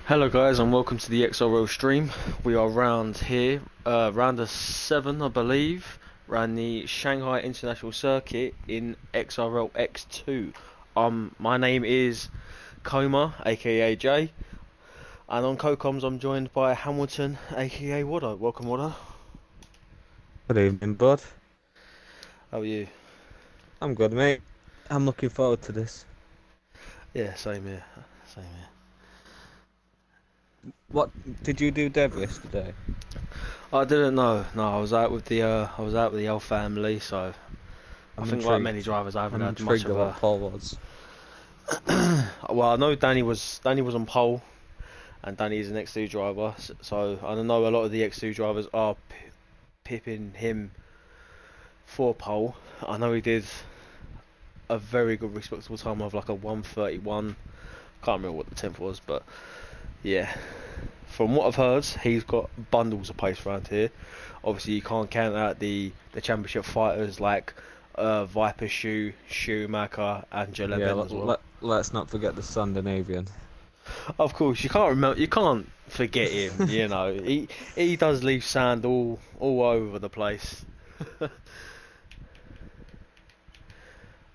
Hello guys and welcome to the XRL stream. We are round here, round of 7 I believe, round the Shanghai International Circuit in XRL X2. My name is Koma, aka Jay, and on co-coms I'm joined by Hamilton, aka Waddo. Welcome Waddo. Good evening, bud. How are you? I'm good, mate. I'm looking forward to this. Yeah, same here, same here. What did you do, Dev, yesterday? I didn't know, no, I was out with the L family, so I I'm think like many intrigued. drivers I haven't I'm had much intrigued of at what a Paul was. well, I know Danny was on pole, and Danny is an X2 driver, so I know a lot of the X2 drivers are pipping him for pole. I know he did a very good respectable time of like a 1:31. Can't remember what the 10th was, but yeah. From what I've heard, he's got bundles of pace around here. Obviously, you can't count out the championship fighters like Viper Shoe, Schumacher, and Yeah, Jaleben as well. let's not forget the Scandinavian. Of course, you can't remember. You can't forget him. You know, he does leave sand all over the place.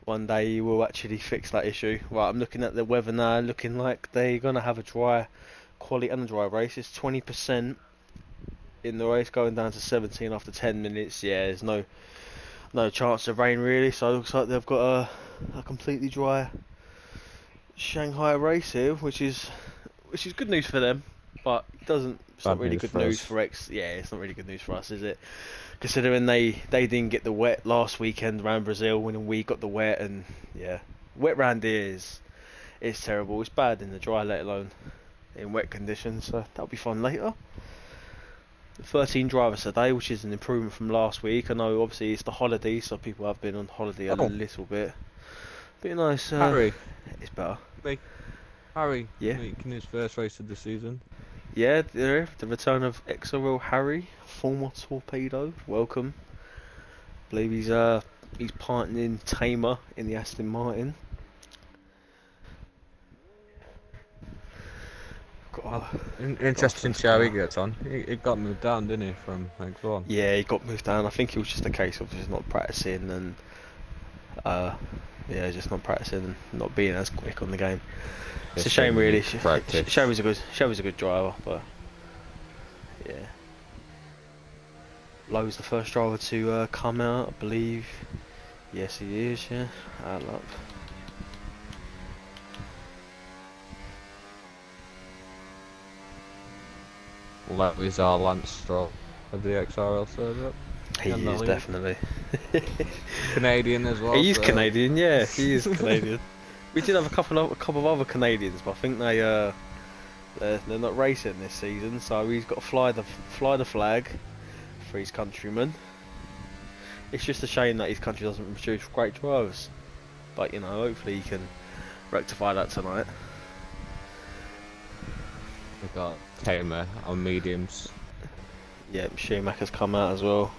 One day he will actually fix that issue. Right, I'm looking at the weather now. Looking like they're gonna have a dry quality and a dry race. It's 20% in the race, going down to 17 after 10 minutes. Yeah, there's no chance of rain really. So it looks like they've got a completely dry Shanghai race here, which is good news for them, but it doesn't. It's not Bad really news good for news us. for X. Yeah, it's not really good news for us, is it? Considering they didn't get the wet last weekend around Brazil, when we got the wet, and yeah, wet round here is terrible. It's bad in the dry, let alone in wet conditions. So that'll be fun later. 13 drivers today, which is an improvement from last week. I know obviously it's the holiday, so people have been on holiday a Oh, little bit. But nice. Harry, It's better. make Harry Yeah. making his first race of the season. Yeah, the return of XRL Harry, former Torpedo. Welcome. Believe he's partnering Tamer in the Aston Martin. Well, Got our interesting to first see how he car. gets on. He got moved down, didn't he, from X1? Yeah, he got moved down. I think it was just a case of just not practicing and uh, yeah, just not practicing and not being as quick on the game. It's a Just saying shame, he really. needs to practice. Shelby's a good driver, but yeah. Lowe's the first driver to come out, I believe. Yes, he is. Yeah, out luck. Levy's our Lance Stroll of the XRL setup. He In the is lead. definitely. Canadian as well, He is so Canadian, yeah, he is Canadian. We did have a couple of other Canadians, but I think they're not racing this season, so he's got to fly the flag for his countrymen. It's just a shame that his country doesn't produce great drivers, but you know, hopefully he can rectify that tonight. we got Tamer on mediums. Yeah, Schumacher's come out as well.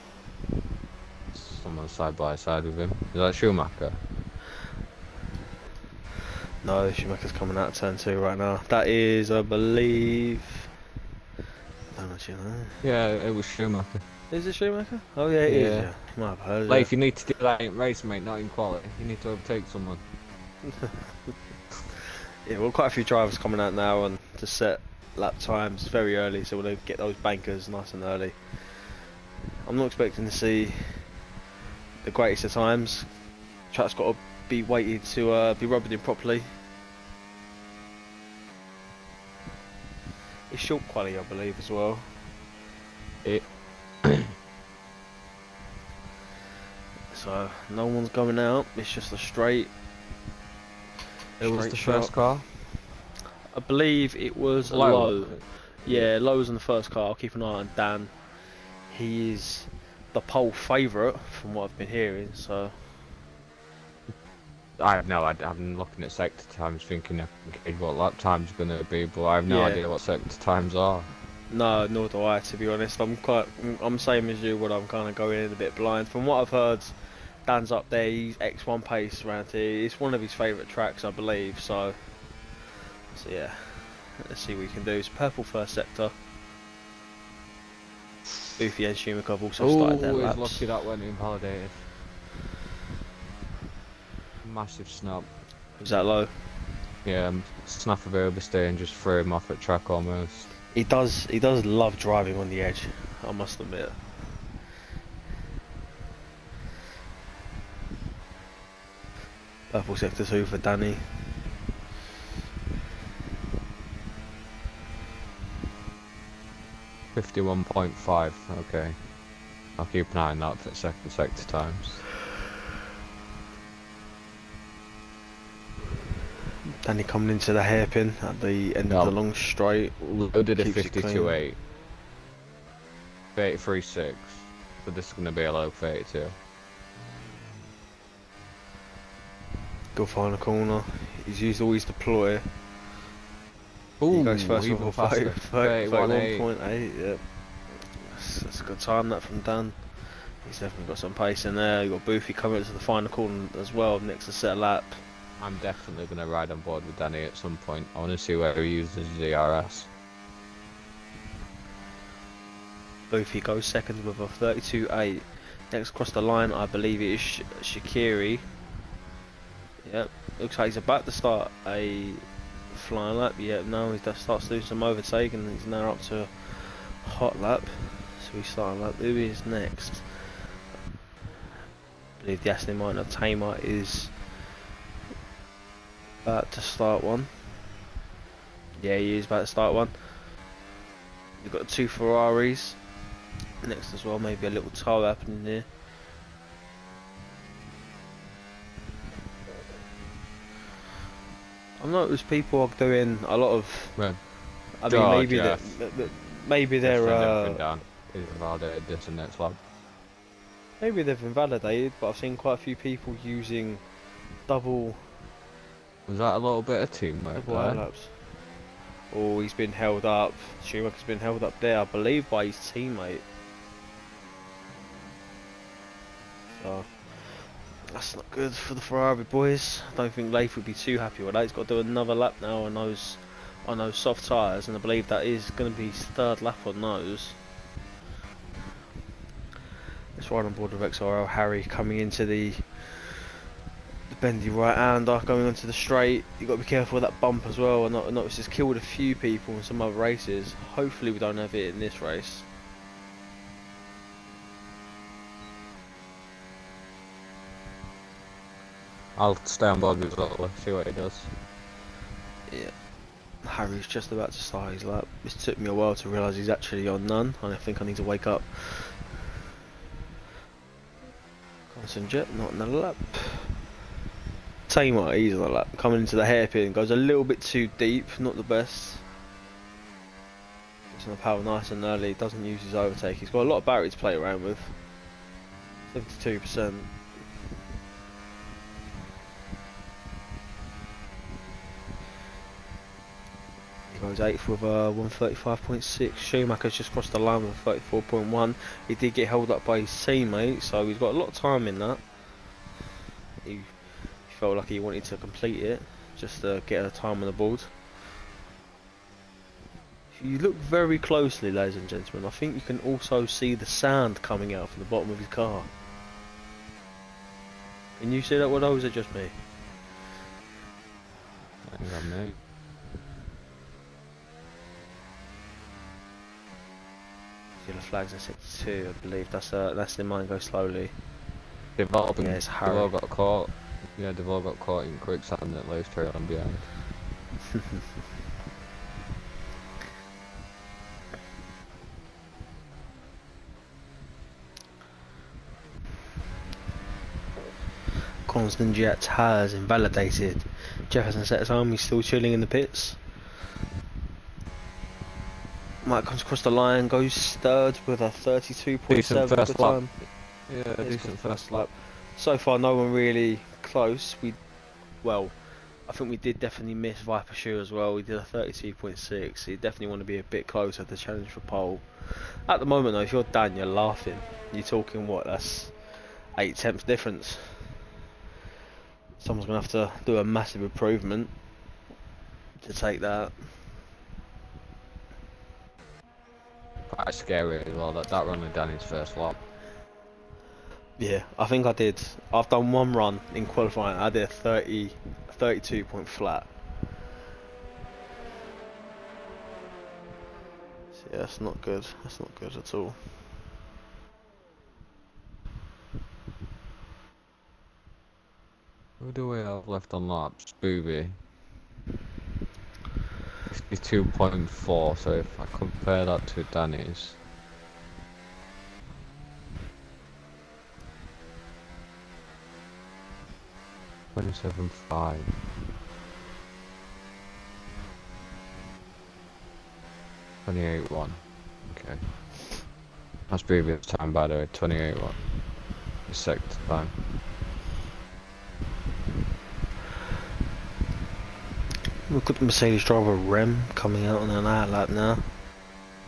Someone side by side with him. Is that Schumacher? No, Schumacher's coming out of turn 2 right now. That is, I believe. I don't actually know. Yeah, it was Schumacher. Is it Schumacher? Oh yeah, it is. Yeah. Yeah, might have heard of it. Like, you need to do that in race, mate, not in quality. You need to overtake someone. Yeah, well, quite a few drivers coming out now and to set lap times very early, so we'll get those bankers nice and early. I'm not expecting to see the greatest of times. Track's got to be weighted to be rubbing in properly. It's short quality, I believe, as well. It. So no one's going out. It's just a straight. It was the shot. first car. I believe it was a low. Yeah, low was in the first car. I'll keep an eye on Dan. He is the pole favourite from what I've been hearing. So I have no idea. I'm looking at sector times, thinking okay, what lap time's gonna be, but I have no yeah, idea what sector times are. no, nor do I. To be honest, I'm same as you. But I'm kind of going in a bit blind. From what I've heard, Dan's up there. He's X1 pace around here. It's one of his favourite tracks, I believe. So yeah, Let's see what we can do. It's purple first sector. Boothie and Schumacher have also started their He's laps. lucky that went invalidated. Massive snap. Was that low? Yeah, snap of overstay just threw him off at track almost. He does love driving on the edge, I must admit. Purple sector 2 for Danny. .5, okay. I'll keep an eye on that for sector times. Danny coming into the hairpin at the end of the long straight. Loaded a Keeps it clean. 52.8. 33.6. So this is going to be a low 32. Good final corner. He's used all his deploy. Ooh, He goes first even of faster. 31.8. Yep. That's a good time that from Dan. He's definitely got some pace in there. You've got Boothie coming to the final corner as well, next to set a lap. I'm definitely going to ride on board with Danny at some point. I want to see where he uses the RS. Boothie goes second with a 32.8. Next across the line, I believe it is Shaqiri. Yep, looks like he's about to start a flying lap. Yep, now he starts doing some overtake and he's now up to a hot lap. So he's starting lap. Who is next? I believe the Aston Martin Tamer is about to start one. Yeah, he is about to start one. We've got 2 Ferraris next as well, maybe a little tow happening here. I've noticed people are doing a lot of. Right. I mean, maybe yeah. maybe they're He's invalidated this and next lap. maybe they've invalidated, but I've seen quite a few people using double Was that a little bit of teamwork air there? laps. Oh, he's been held up. Schumacher's been held up there, I believe, by his teammate. So that's not good for the Ferrari boys. I don't think Leif would be too happy with that. He's got to do another lap now on those soft tyres, and I believe that is going to be his 3rd lap on those. Let's ride on board with XRL. Harry coming into the bendy right-hander, going onto the straight. You've got to be careful with that bump as well. I noticed it's killed a few people in some other races. Hopefully we don't have it in this race. I'll stay on board with Zola, see what he does. Yeah. Harry's just about to start his lap. This took me a while to realise he's actually on none. I think I need to wake up. Constant Jet, not another lap. Tamer, he's on the lap. Coming into the hairpin, goes a little bit too deep, not the best. Gets on the power nice and early, doesn't use his overtake. He's got a lot of battery to play around with. 72%. Goes 8th with a 135.6. Schumacher's just crossed the line with a 34.1. He did get held up by his teammate, so he's got a lot of time in that. He felt like he wanted to complete it, just to get a time on the board. If you look very closely, ladies and gentlemen, I think you can also see the sand coming out from the bottom of his car. Can you see that, or is it just me? Hang on, mate. Yellow flags in sector 2, I believe. That's the mine go slowly. They've all got caught. Yeah, they've all got caught in quicksand at Leif trailing behind. Constant Jet has invalidated. Jefferson set his arm, he's still chilling in the pits. Mike comes across the line, goes 3rd with a 32.7 first good time. Yeah, Yeah, decent first lap. So far, no one really close. I think we did definitely miss Viper Shoe as well. We did a 32.6. You definitely want to be a bit closer to challenge for pole. At the moment, though, if you're Dan, you're laughing. You're talking what? That's 8 tenths difference. Someone's gonna have to do a massive improvement to take that. quite scary as well. That were only Danny's first lap. Yeah, I think I did. I've done one run in qualifying. I did a 32 point flat. So yeah, that's not good. That's not good at all. Who do we have left on laps? Booby. 52.4, so if I compare that to Danny's. $27.5. 28.1. Okay. That's previous time, by the way. 28.1. The second time. Look at the Mercedes driver Rem coming out on an out lap now.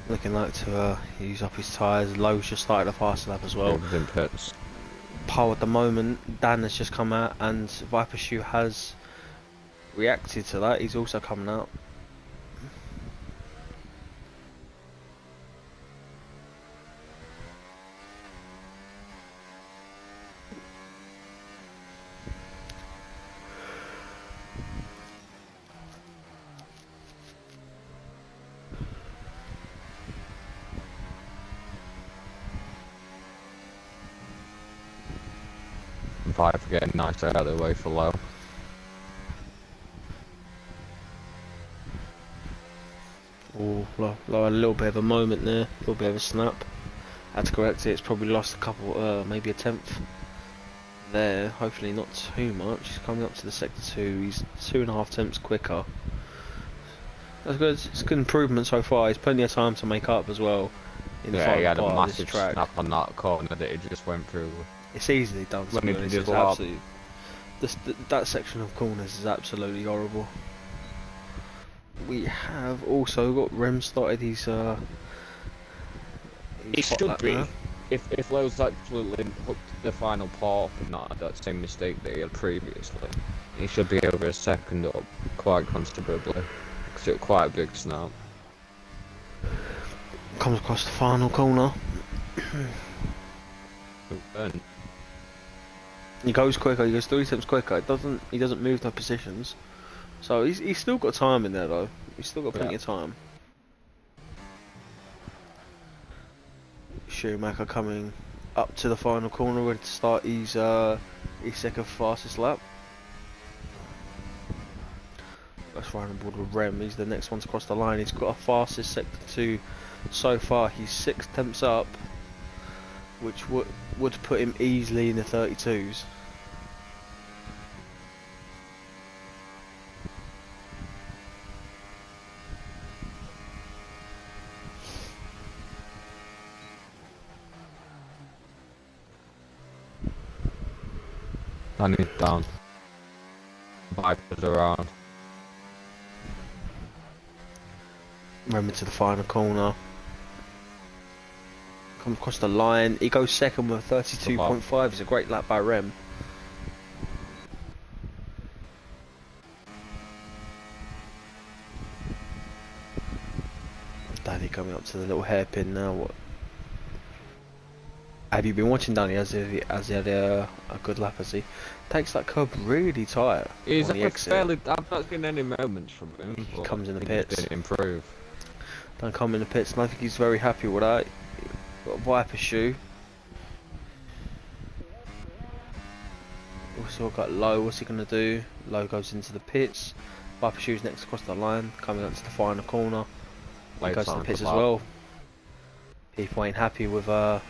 Looking like to use up his tyres. Lowe's just started a fast lap as well. In pits. Pole at the moment. Dan has just come out, and Viper Shoe has reacted to that. He's also coming out. Viper getting nice out of the way for Lowe. Oh, Lowe had a little bit of a moment there, a little bit of a snap. Had to correct it. It's probably lost a couple, maybe a tenth there. Hopefully not too much. He's coming up to the sector 2. He's 2.5 tenths quicker. That's good. It's a good improvement so far. He's plenty of time to make up as well. In the Yeah, he had a part of massive this track. snap on that corner that he just went through. It's easily done. To be honest. It's absolutely, that section of corners is absolutely horrible. We have also got Rem started. He should be. Now. If Lowe's absolutely hooked the final part and not had that same mistake that he had previously, he should be over a second up quite considerably. Because it's quite a big snap. Comes across the final corner. He goes quicker. He goes 3 tenths quicker. He doesn't move no positions. So he's still got time in there though. He's still got plenty of time. Schumacher coming up to the final corner, ready to start his second fastest lap. That's right on board with Rem. He's the next one to cross the line. He's got a fastest sector 2 so far. He's 6 tenths up, which would put him easily in the 32s. Danny's down. Viper's around. Rem into the final corner. Comes across the line. He goes second with 32.5. It's a great lap by Rem. Danny coming up to the little hairpin now. What? Have you been watching Danny? Has he had a good lap? Has he takes that curb really tight? He's fairly. I've not seen any moments from him. He comes in the pits. Didn't improve. Don't come in the pits, and I think he's very happy with that. Got a Viper Shoe. Also got Lowe. What's he gonna do? Lowe goes into the pits. Viper Shoe's next across the line, coming up to the final corner. He goes to the pits as well. People ain't happy with their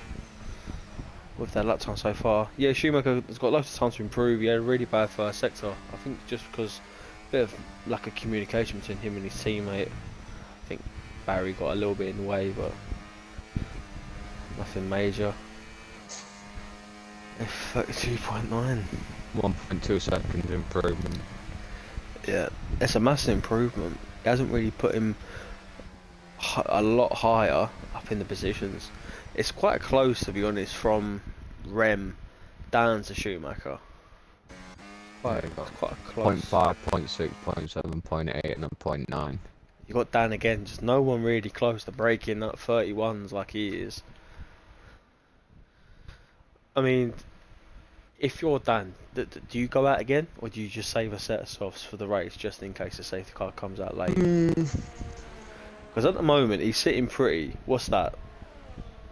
lap time so far. Yeah, Schumacher has got lots of time to improve. He had a really bad first sector. I think just because a bit of lack of communication between him and his teammate. I think Barry got a little bit in the way, but nothing major. F32.9. 1.2 seconds improvement. Yeah, it's a massive improvement. It hasn't really put him a lot higher up in the positions. It's quite close, to be honest, from Rem down to Schumacher. Quite close. 0.5, 0.6, 0.7, 0.8 and then 0.9. You got Dan again, just no one really close to breaking that 31s like he is. I mean, if you're Dan, do you go out again, or do you just save a set of softs for the race just in case the safety car comes out late? Because at the moment he's sitting pretty. What's that?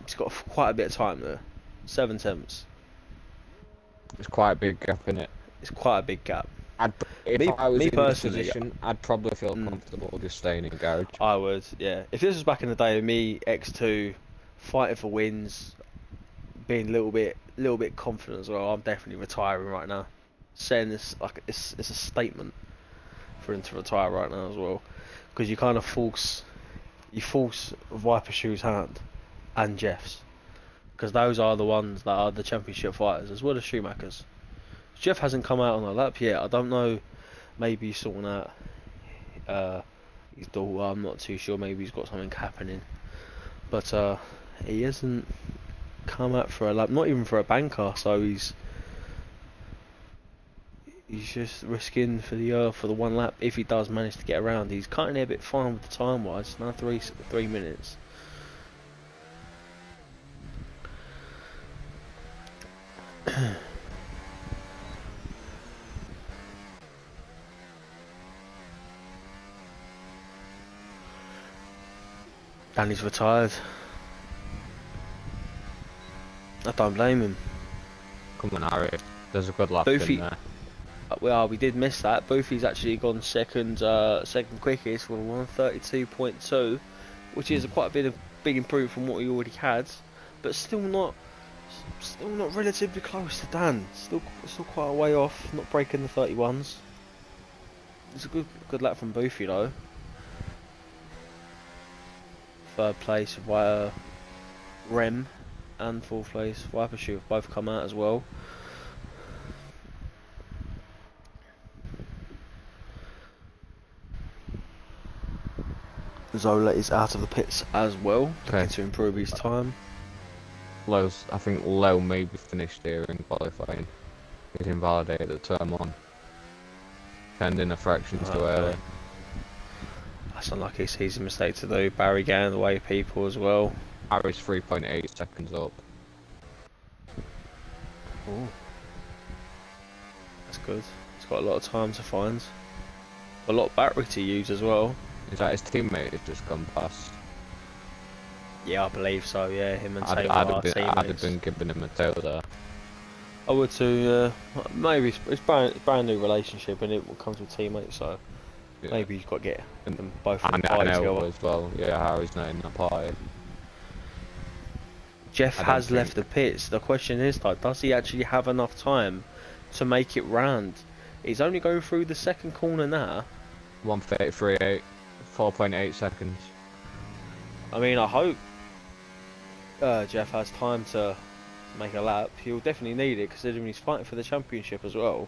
He's got quite a bit of time there. 7 tenths. It's quite a big gap in it. It's quite a big gap. If I was in this personally, position, I'd probably feel comfortable just staying in garage. I would, yeah. If this was back in the day of me, X2, fighting for wins, being a little bit confident as well, I'm definitely retiring right now. Saying this like it's a statement for him to retire right now as well, because you kind of force Viper Shoe's hand and Jeff's, because those are the ones that are the championship fighters as well as Schumacher's. Jeff hasn't come out on a lap yet. I don't know. Maybe he's sorting out his daughter. I'm not too sure. Maybe he's got something happening. But he hasn't come out for a lap. Not even for a banker. So he's just risking for the one lap. If he does manage to get around, he's cutting it a bit fine with the time wise. Now 3 minutes. Danny's retired. I don't blame him. Come on, Harry. There's a good lap Boofy, in there. Well, we did miss that. Boofy's actually gone second quickest with 1:32.2, which is quite a big improvement from what he already had, but still not relatively close to Dan. Still quite a way off. Not breaking the 31s. It's a good lap from Boofy though. Third place, Rem, and fourth place, Viper Shoe have both come out as well. Zola is out of the pits as well, looking to improve his time. I think Lowe maybe finished here in qualifying. He's invalidated at turn 1. Pending a fraction too early. That's unlucky. It's an easy mistake to do. Barry getting away people as well. Harry's 3.8 seconds up. Ooh. That's good. He's got a lot of time to find. A lot of battery to use as well. Is that his teammate has just gone past? Yeah, I believe so. Yeah, him and Taylor I'd are teammates. have been giving him a tail there. I would too. Maybe it's brand new relationship, and it will come with teammates. So yeah. Maybe you've got to get them both in the party together as well. Yeah, Harry's not in the party. Jeff has left the pits. The question is, though, does he actually have enough time to make it round? He's only going through the second corner now. 1:33.8, 4.8 seconds. I mean, I hope Jeff has time to make a lap. He'll definitely need it, considering he's fighting for the championship as well.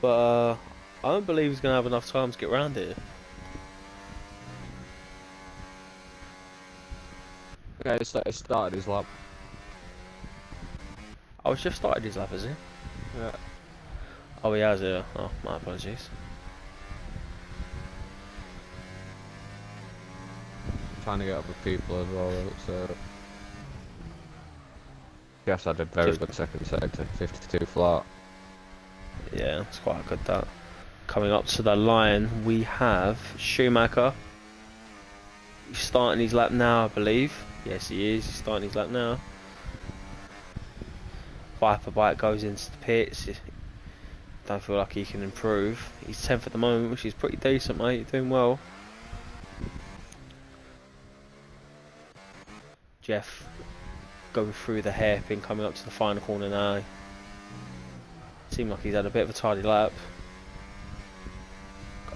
But I don't believe he's going to have enough time to get round here. Okay, it started his lap. Oh, Jeff started his lap, has he? Yeah. Oh, he has, yeah. Oh, my apologies. Trying to get up with people as well, so... Yes, I did very good second sector, 52 flat. Yeah, it's quite good that. Coming up to the line, we have Schumacher. He's starting his lap now, I believe. Yes, he is. He's starting his lap now. Viper Bike goes into the pits. Don't feel like he can improve. He's 10th at the moment, which is pretty decent, mate. You're doing well. Jeff going through the hairpin, coming up to the final corner now. Seemed like he's had a bit of a tidy lap.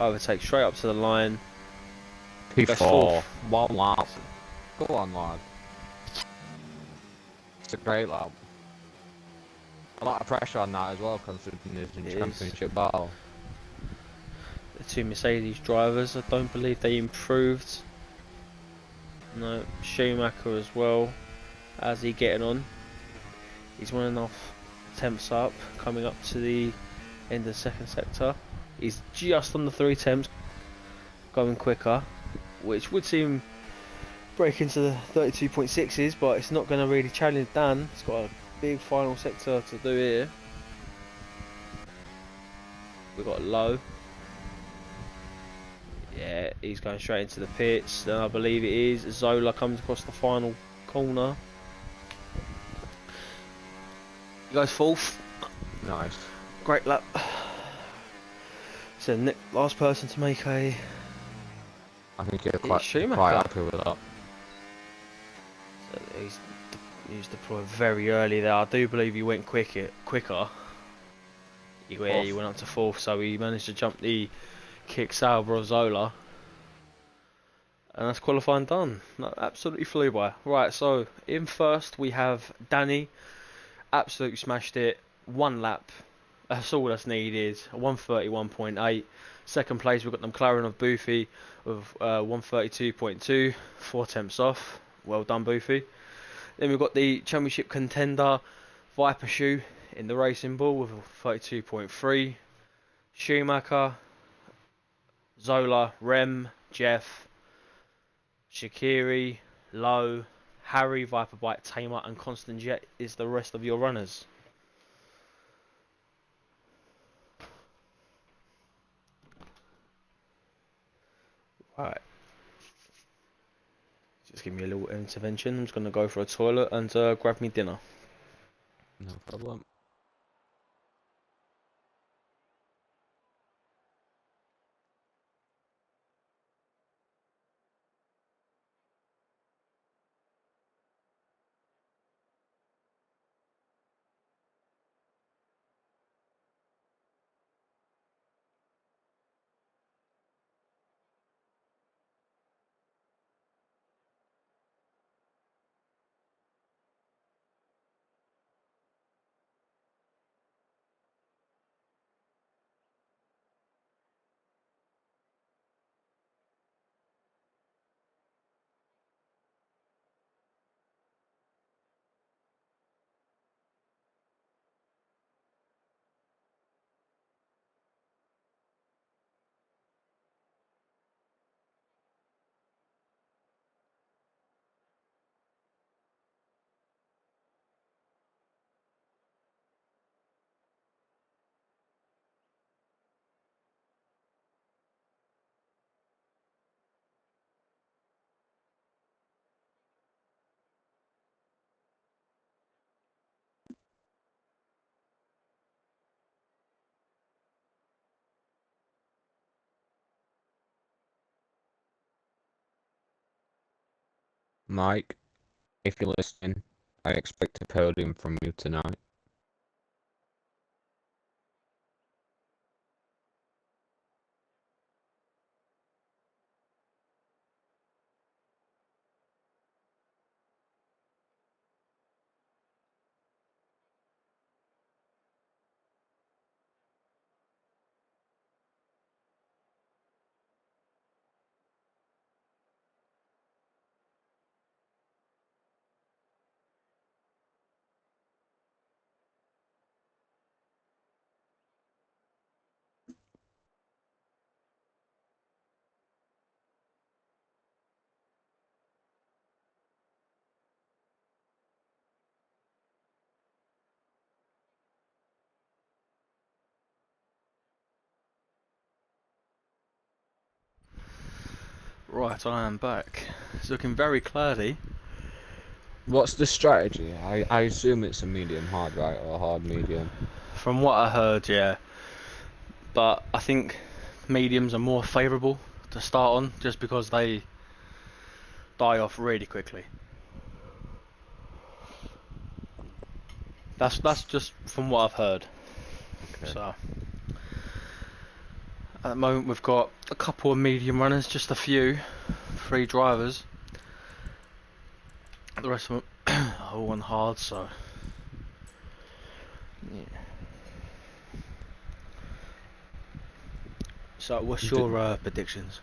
Overtake straight up to the line. P4, 1 lap. Go on, lad. It's a great lap. A lot of pressure on that as well, considering it's in championship battle. The two Mercedes drivers, I don't believe they improved. No, Schumacher as well. How's he getting on? He's 1.5 tenths up, coming up to the end of the second sector. He's just on the 3 tenths, going quicker. which would seem break into the 32.6s, but it's not going to really challenge Dan. He's got a big final sector to do here. We've got Low. Yeah, he's going straight into the pits. Then I believe it is Zola comes across the final corner. He goes fourth. Nice. Great lap. So Nick, last person to make a. I think you're quite Schumacher. happy with that. So he's deployed very early there. I do believe he went quicker. He went up to fourth, so he managed to jump the kick Sauber Zola. And that's qualifying done. No, absolutely flew by. Right, so in first we have Danny. Absolutely smashed it. One lap. That's all that's needed. 131.8. Second place we've got the McLaren of Boofy with 132.2. 4 tenths off. Well done, Boofy. Then we've got the championship contender Viper Shoe in the Racing Bull with 32.3. Schumacher, Zola, Rem, Jeff, Shaqiri, Low, Harry, Viper Bike, Tamer and Constant Jet is the rest of your runners. Right. Just give me a little intervention. I'm just going to go for a toilet and grab me dinner. No problem. Mike, if you're listening, I expect a podium from you tonight. Right, I am back. It's looking very cloudy. What's the strategy? I assume it's a medium hard, right, or hard medium. From what I heard, yeah. But I think mediums are more favourable to start on, just because they die off really quickly. That's just from what I've heard. Okay. So at the moment we've got a couple of medium runners, just a few, 3 drivers. The rest of them are all on hard, so yeah. So what's your predictions?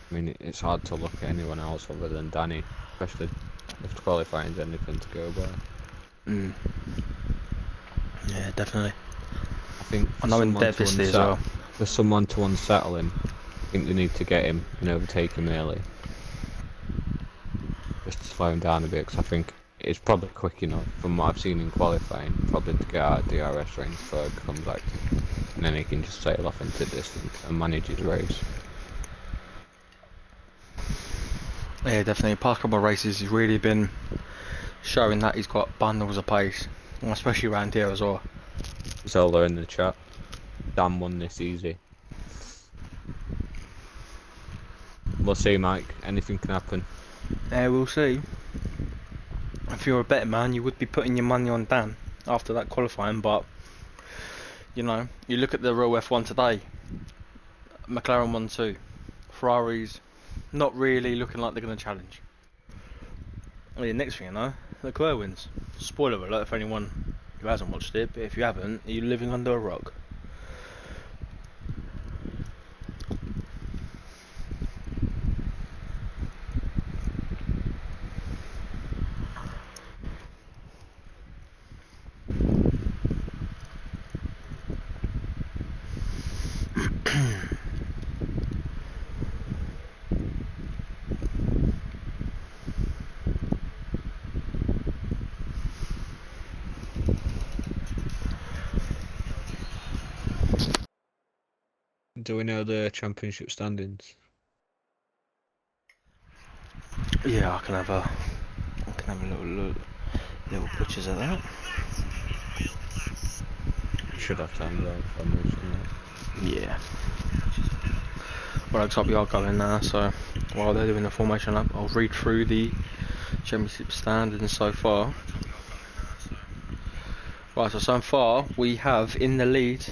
I mean, it's hard to look at anyone else other than Danny, especially if qualifying's anything to go by. Yeah, definitely. I think I know in Devesty as well. for someone to unsettle him, I think they need to get him and overtake him early. Just to slow him down a bit, because I think it's probably quick enough, from what I've seen in qualifying, probably to get out of DRS range before it comes back to him. And then he can just sail off into distance and manage his race. Yeah, definitely. Past couple of races, he's really been showing that he's got bundles of pace, especially around here as well. Zola in the chat. Dan won this easy. We'll see, Mike. Anything can happen. Yeah, we'll see. If you're a better man, you would be putting your money on Dan after that qualifying, but you know, you look at the real F1 today. McLaren 1-2. Ferrari's not really looking like they're going to challenge. Well, the next thing you know, Leclerc wins. Spoiler alert for anyone who hasn't watched it, but if you haven't, you're living under a rock. Do we know the championship standings? Yeah, I can have a little pictures of that. Should have time though, if I'm losing Yeah. Well, looks like we are going now, so while they're doing the formation lap, I'll read through the championship standings so far. Right, so far we have in the lead,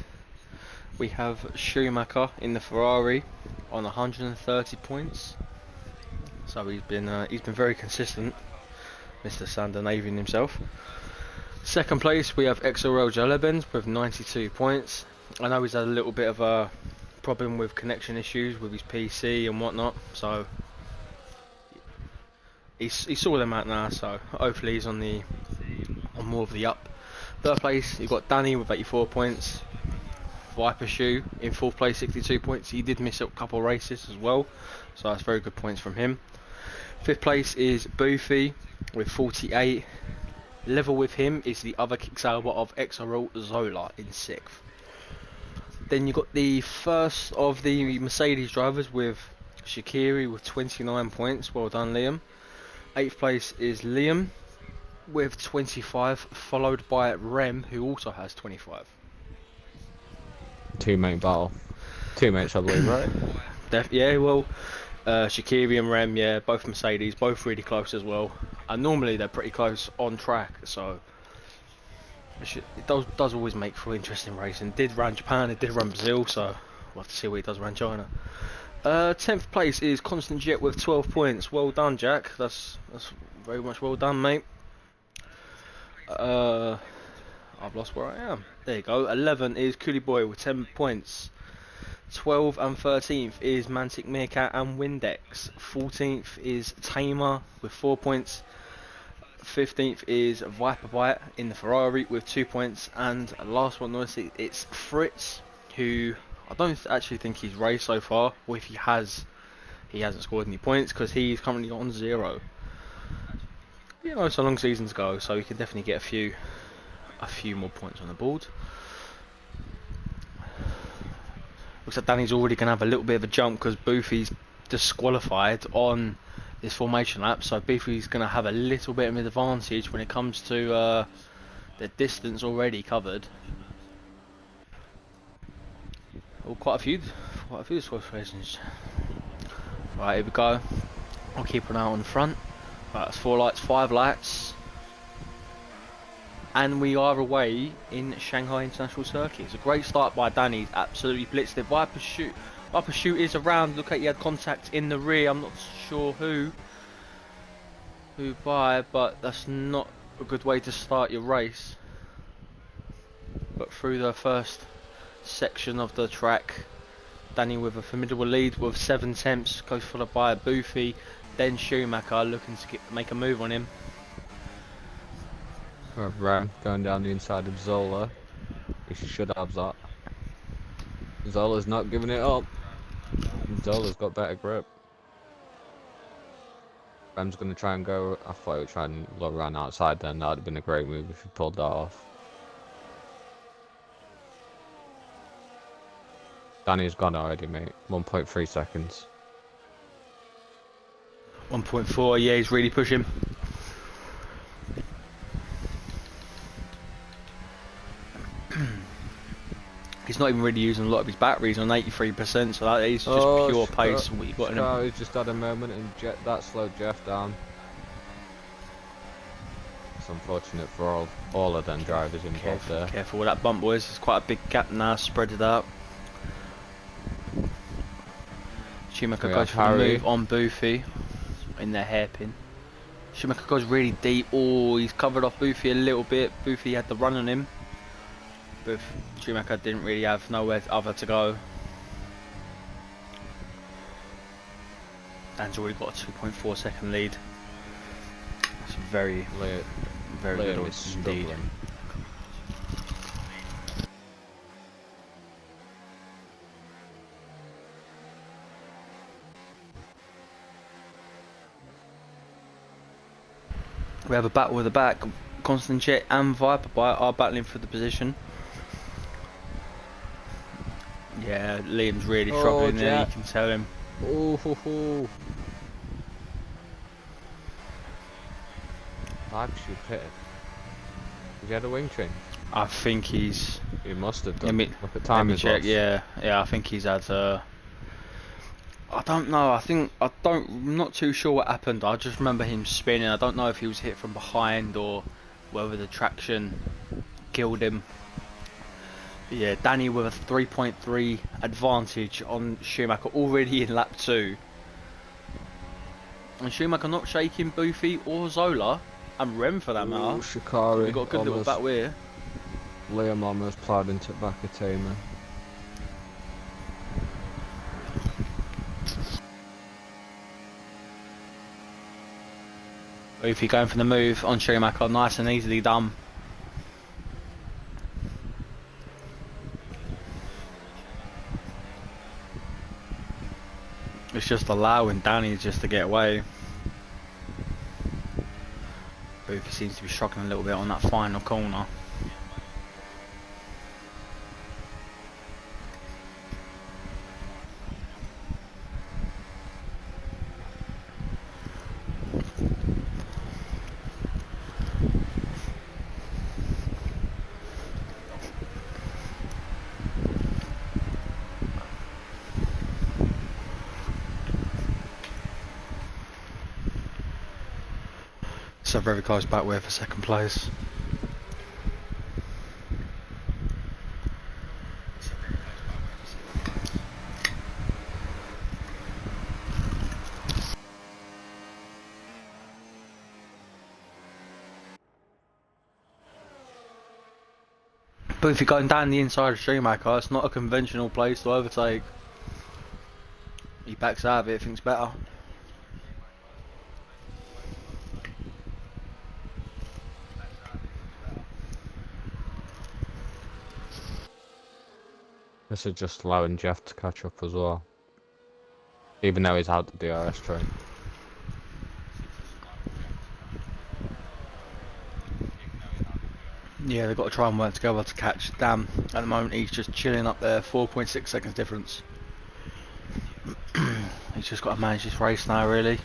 we have Schumacher in the Ferrari on 130 points. So he's been very consistent, Mr. Scandinavian himself. Second place we have XRL Jalebens with 92 points. I know he's had a little bit of a problem with connection issues with his PC and whatnot, so he saw them out now, so hopefully he's on more of the up. Third place you've got Danny with 84 points. Viper Shoe in fourth place, 62 points. He did miss a couple of races as well, so that's very good points from him. Fifth place is Boofy with 48. Level with him is the other Kicksauber of XRL Zola in sixth. Then you got the first of the Mercedes drivers with Shaqiri with 29 points. Well done, Liam. Eighth place is Liam with 25, followed by Rem, who also has 25. Teammate battle. Teammates, I believe, right? Yeah, well, Shaqiri and Rem, yeah, both Mercedes, both really close as well. And normally they're pretty close on track, so it does always make for interesting racing. Did run Japan, it did run Brazil, so we'll have to see what he does around China. 10th place is Constant Jet with 12 points. Well done, Jack. That's very much well done, mate. I've lost where I am. There you go. 11 is Coolie Boy with 10 points. 12 and 13th is Mantic Meerkat and Windex. 14th is Tamer with 4 points. 15th is Viper Bite in the Ferrari with 2 points. And last one, honestly, it's Fritz, who I don't actually think he's raced so far. Or if he has, he hasn't scored any points because he's currently on 0. You know, it's a long season to go, so he can definitely get a few more points on the board. Looks like Danny's already going to have a little bit of a jump because Boofy's disqualified on this formation lap, so Boofy's going to have a little bit of an advantage when it comes to the distance already covered. Oh, quite a few disqualifications. Right, here we go. I'll keep an eye on the front. Right, that's 4 lights, 5 lights. And we are away in Shanghai International Circuit. It's a great start by Danny. He's absolutely blitzed it. Viper Shoot is around. Look at, he had contact in the rear. I'm not sure who by, but that's not a good way to start your race. But through the first section of the track, Danny with a formidable lead with 7 tenths, goes followed by Boofy, then Schumacher looking to make a move on him. Ram going down the inside of Zola. He should have that. Zola's not giving it up. Zola's got better grip. Rem's going to try and go. I thought he would try and look around outside then. That would have been a great move if he pulled that off. Danny's gone already, mate. 1.3 seconds. 1.4, yeah, he's really pushing. He's not even really using a lot of his batteries on 83%, so that is just pure pace. What you got in him. He's just had a moment and that slowed Jeff down. It's unfortunate for all of them drivers involved there. Careful with that bump, boys. There's quite a big gap now, spread it out. Schumacher goes for the move on Boofy in the hairpin. Schumacher goes really deep. Oh, he's covered off Boofy a little bit. Boofy had the run on him, but Schumacher didn't really have nowhere other to go. Dan's already got a 2.4 second lead. That's very good indeed. We have a battle with the back. Constant Jet and Viper are battling for the position. Yeah, Liam's really struggling there, you can tell him. Oh, ho, ho. Actually pitted. Has he had a wing change? I think he's... He must have done. Look at time as check. Yeah, I think he's had I don't know, I'm not too sure what happened. I just remember him spinning. I don't know if he was hit from behind or whether the traction killed him. Yeah, Danny with a 3.3 advantage on Schumacher already in lap 2. And Schumacher not shaking Boofy or Zola, and Rem for that matter. Shikari. We've got a good little battle here. Liam almost ploughed into Bakatema. Boofy going for the move on Schumacher, nice and easily done. It's just allowing Danny just to get away. Boofy seems to be struggling a little bit on that final corner. It's a very close back way for second place. But if you're going down the inside of Schumacher, it's not a conventional place to overtake. He backs out of it, thinks better. This is just allowing Jeff to catch up as well. Even though he's out the DRS train. Yeah, they've got to try and work together to catch Dan. At the moment, he's just chilling up there, 4.6 seconds difference. He's just got to manage this race now, really.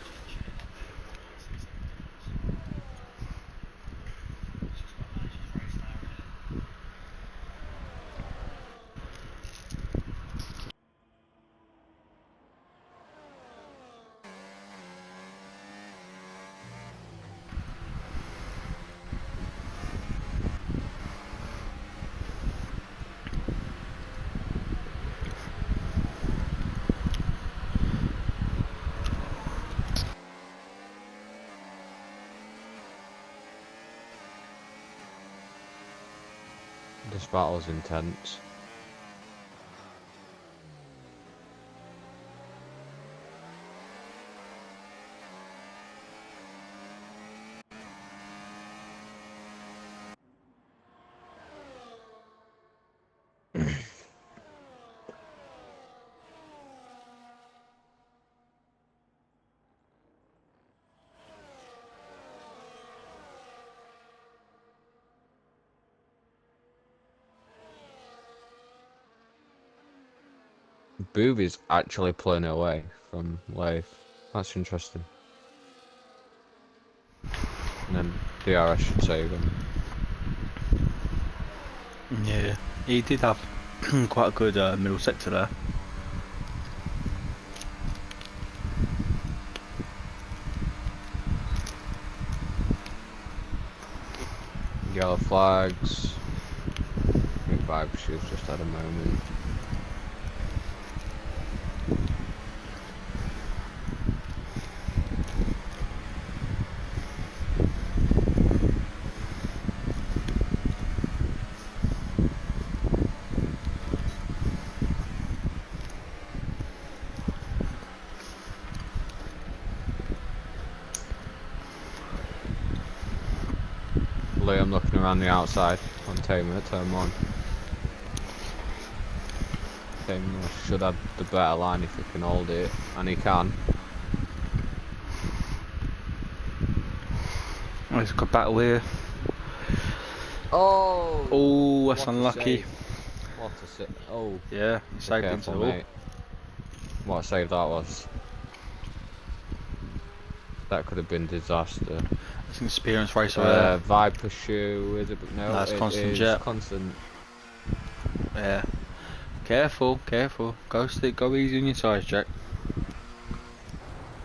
This battle's intense. Booby's actually pulling away from Leif. That's interesting. And then DRS should save him. Yeah, he did have quite a good middle sector there. Yellow flags. I think Vibershoe's just had a moment. Liam looking around the outside on Tamer, turn 1. Tamer should have the better line if he can hold it, and he can. Oh, it's a good battle here. Oh! Oh, that's What a unlucky. save. What a save. Oh, Yeah, he be saved him to careful, the wall. mate. What a save that was. That could have been disaster. It's an experienced racer there. Viper shoe, is it? No, No, it's it Constant is Jet. Constant. Yeah. Careful, careful. Go easy on your sides, Jack.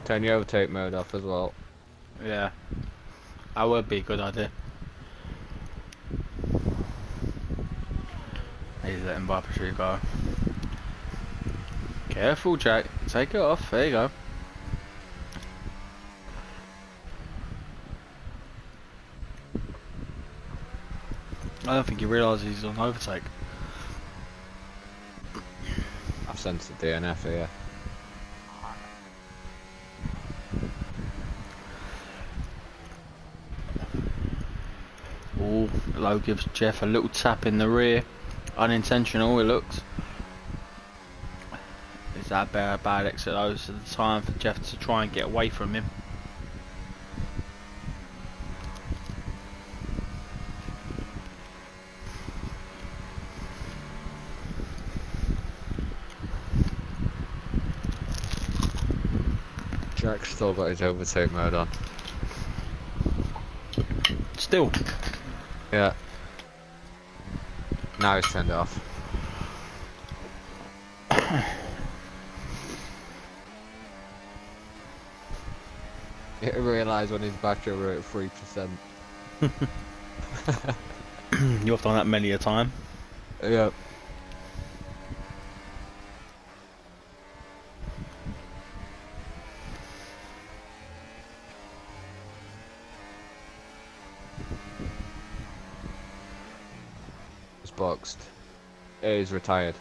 Turn your overtake mode off as well. Yeah. That would be a good idea. He's letting Viper Shoe go. Careful, Jack. Take it off. There you go. I don't think he realises he's on overtake. I've sent the DNF here. Oh, Lowe gives Jeff a little tap in the rear. Unintentional, it looks. Is that a bad exit though? So the time for Jeff to try and get away from him. Jack's still got his overtake mode on. Still. Yeah. Now he's turned it off. He realised when his battery were at 3%. You've done that many a time. Yeah. It's boxed. He's retired.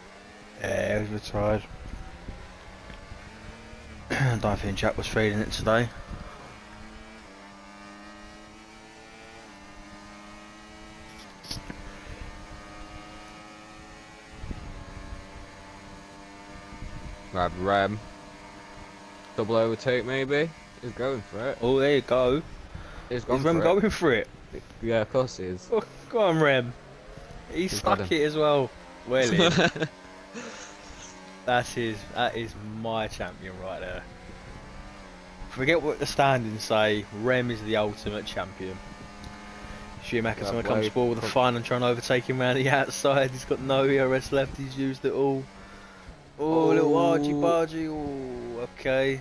Yeah, he was retired. I don't think Jack was feeling it today. Grab Rem. Double overtake maybe? He's going for it. Oh, there you go. He's gone Is for Rem it. going for it? Yeah, of course he is. Oh, go on, Rem. He He's got stuck him. it as well. Well in. That is my champion right there. Forget what the standings say. Rem is the ultimate champion. Schumacher's That going to come blade spoil with a fine and try and overtake him around the outside. He's got no ERS left. He's used it all. Oh, little argy bargy. Oh, okay.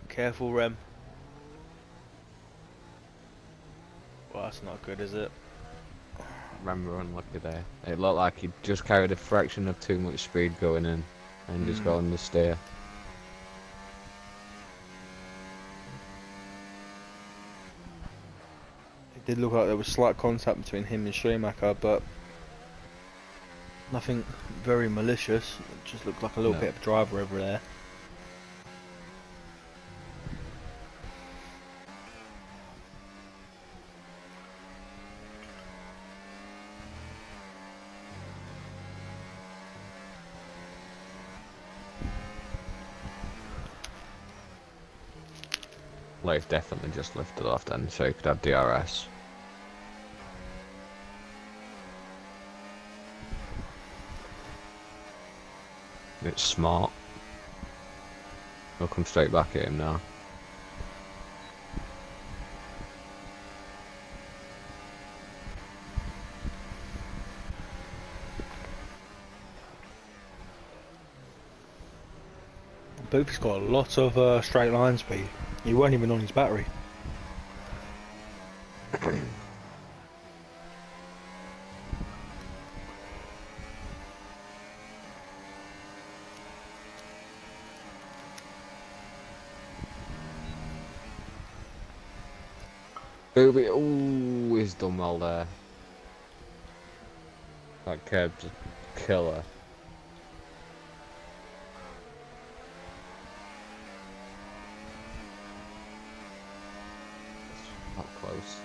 Careful, Rem. Well, that's not good, is it? Remember unlucky there. It looked like he just carried a fraction of too much speed going in and just got on the steer. It did look like there was slight contact between him and Schumacher, but nothing very malicious. It just looked like a little No. bit of driver over there. Leif definitely just lifted off then, so he could have DRS. It's smart. He'll come straight back at him now. Boopy's got a lot of straight line speed. He weren't even on his battery. Booby, ooh, he's done well there. That curb's a killer. Not close.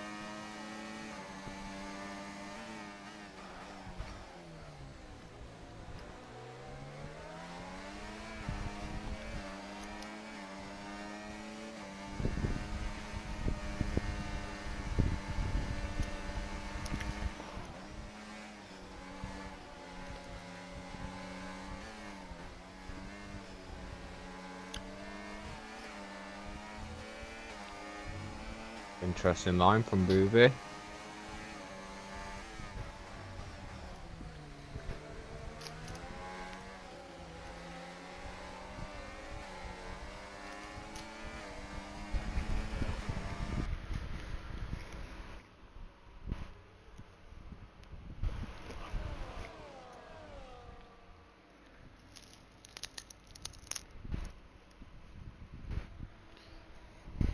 Interesting line from Booby.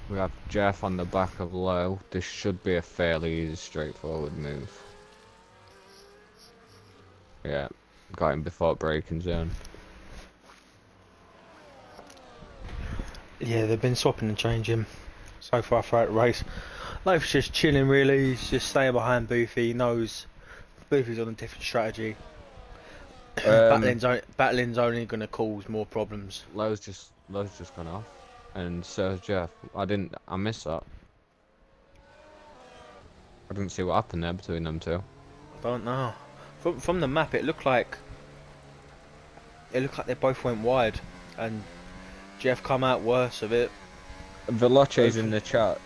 We have Jeff on the back of Low. This should be a fairly easy, straightforward move. Yeah, got him before braking zone. Yeah, they've been swapping and changing so far throughout the race. Low's just chilling really, he's just staying behind Boofy, he knows Boofy's on a different strategy. Battling's only going to cause more problems. Low's just gone off. And so has Jeff. I missed that. I didn't see what happened there between them two. I don't know. From the map, it looked like they both went wide, and Jeff come out worse of it. Veloce's in the chat,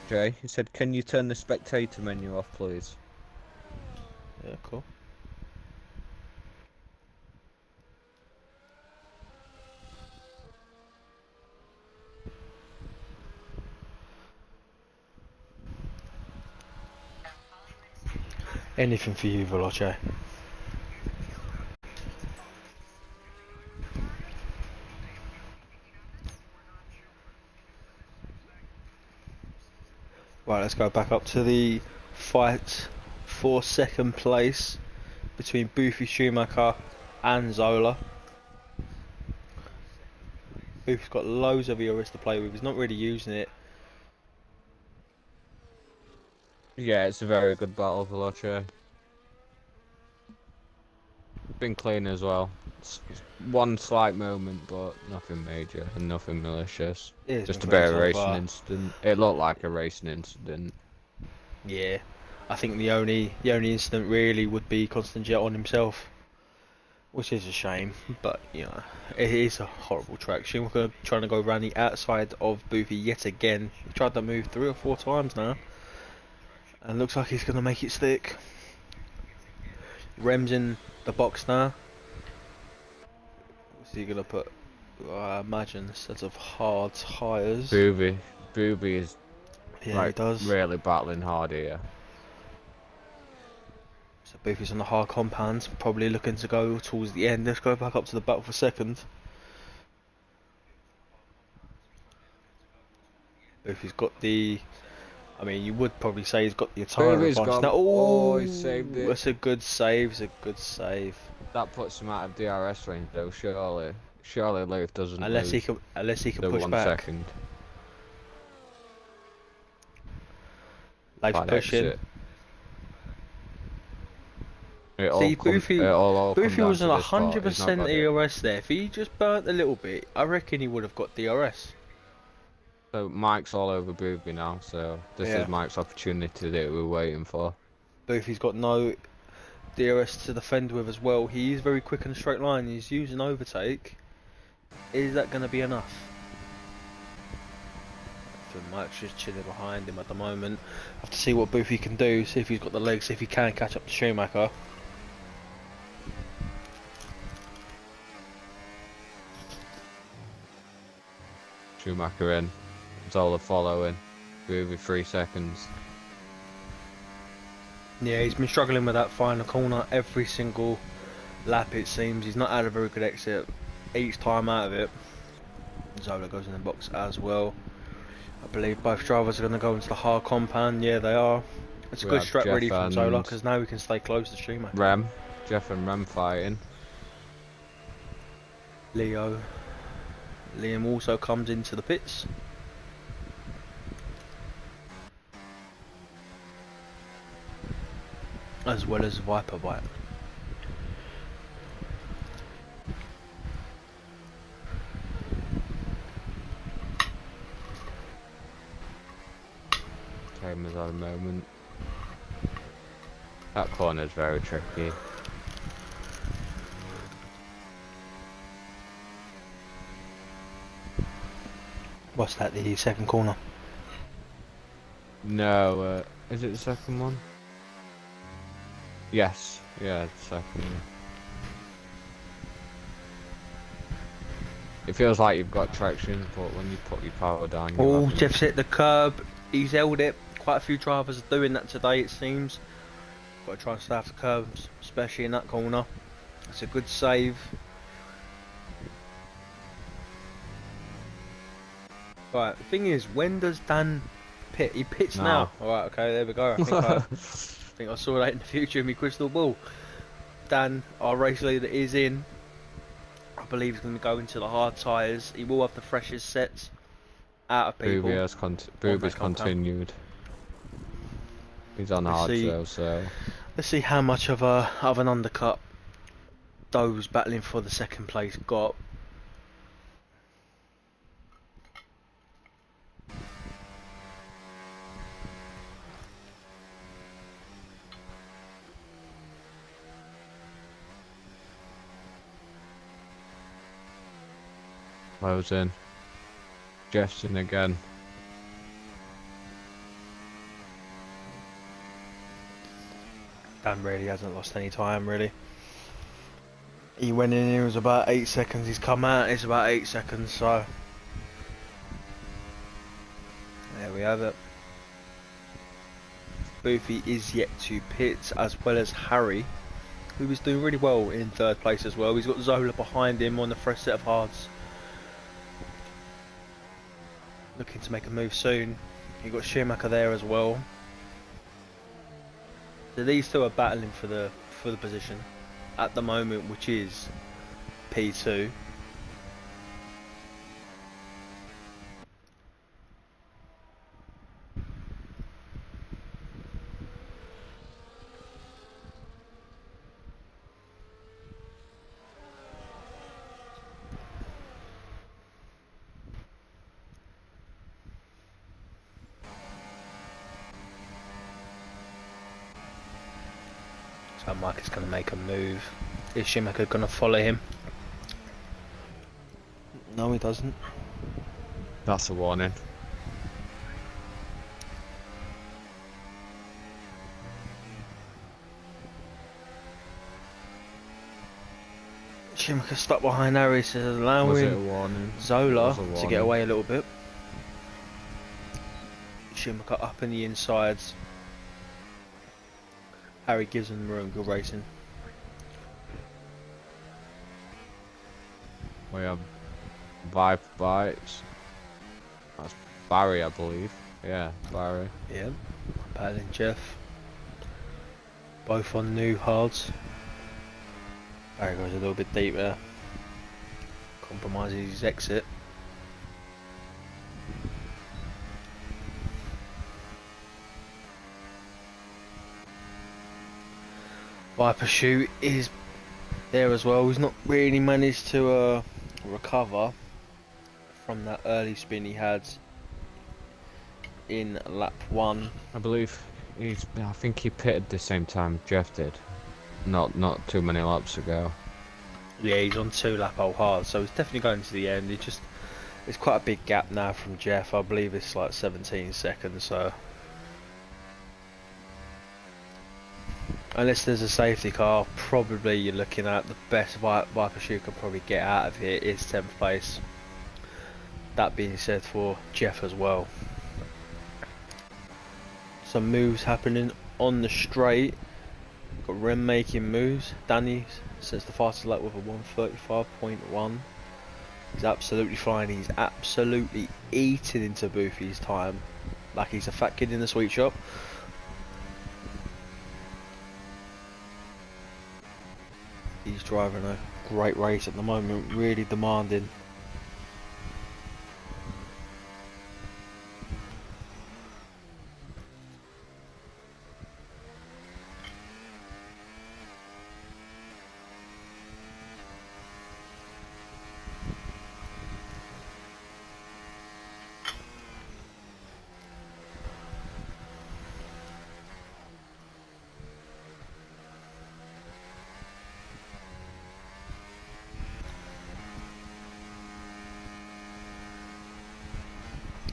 Jay. He said, "Can you turn the spectator menu off, please?" Yeah, cool. Anything for you, Veloce. Right, let's go back up to the fight for second place between Boofy Schumacher and Zola. Boofy's got loads of ERS to play with, he's not really using it. Yeah, it's a very good battle, Veloce. Been clean as well. It's one slight moment, but nothing major and nothing malicious. Just a bit of a racing incident. It looked like a racing incident. Yeah, I think the only incident really would be Constant Jet on himself, which is a shame. But you know, it is a horrible track. Schumacher trying to go around the outside of Boofy yet again. He tried to move 3 or 4 times now, and looks like he's going to make it stick. Rem's in the box now. What's he going to put? I imagine a set of hard tyres. Booby is Yeah, he does. really battling hard here. So Boofy's on the hard compound, probably looking to go towards the end. Let's go back up to the battle for second. Boofy's got the... I mean, you would probably say he's got the tyre advantage now. Oh, he saved it. That's a good save. It's a good save. That puts him out of DRS range, though. Surely Luke doesn't. Unless he can the push 1 back. second. Luke's Bad pushing. exit. See, Boofy was on 100% ERS. ERS there. If he just burnt a little bit, I reckon he would have got DRS. So Mike's all over Booby now, so this is Mike's opportunity that we're waiting for. Boofy's got no DRS to defend with as well. He is very quick in a straight line. He's using overtake. Is that going to be enough? Much just chilling behind him at the moment. Have to see what Boothie can do. See if he's got the legs. See if he can catch up to Schumacher. Schumacher in. Zola following. Boothie 3 seconds. Yeah, he's been struggling with that final corner every single lap it seems. He's not had a very good exit each time out of it. Zola goes in the box as well. I believe both drivers are going to go into the hard compound. Yeah, they are. It's a good strap ready from Zola because now we can stay close to Schumacher. Jeff and Rem fighting. Liam also comes into the pits. As well as Viper Bite. Timers at the moment. That corner is very tricky. What's that, the second corner? No, is it the second one? Yes, yeah, the second one. It feels like you've got traction, but when you put your power down, Oh, Jeff's hit the curb. He's held it. Quite a few drivers are doing that today, it seems. Got to try and stay off the curbs, especially in that corner. It's a good save. Right, the thing is, when does Dan pit? He pits now. Alright, okay, there we go. I think I saw that in the future in my crystal ball. Dan, our race leader, is in. I believe he's going to go into the hard tyres. He will have the freshest sets out of people. Boobies continued. He's on hard though, so let's see how much of an undercut those battling for the second place got. Lowe's in. Jeff's in again. Dan really hasn't lost any time, really. He went in, it was about 8 seconds. He's come out, it's about 8 seconds, so there we have it. Boothie is yet to pit, as well as Harry, who is doing really well in third place as well. He's got Zola behind him on the fresh set of hards. Looking to make a move soon. You've got Schumacher there as well. So these two are battling for the position at the moment, which is P2. So Mike is going to make a move. Is Schumacher going to follow him? No, he doesn't. That's a warning. Schumacher stuck behind Harry, so allowing Zola to get away a little bit. Schumacher up in the insides. Harry gives him room, good racing. We have Vibe Bites. That's Barry, I believe. Yeah, Barry. Yeah, battling Jeff. Both on new hards. Barry goes a little bit deep there. Compromises his exit. Viper Shoot is there as well. He's not really managed to recover from that early spin he had in lap 1. I believe I think he pitted the same time Jeff did. not too many laps ago. Yeah, he's on 2 lap old hard, so he's definitely going to the end. It's quite a big gap now from Jeff. I believe it's like 17 seconds. So unless there's a safety car, probably you're looking at the best Viper Shoe can probably get out of here is 10th place. That being said, for Jeff as well. Some moves happening on the straight. Got Rem making moves. Danny sets the fastest lap with a 1:35.1. He's absolutely flying. He's absolutely eating into Boofy's time like he's a fat kid in the sweet shop. He's driving a great race at the moment, really demanding.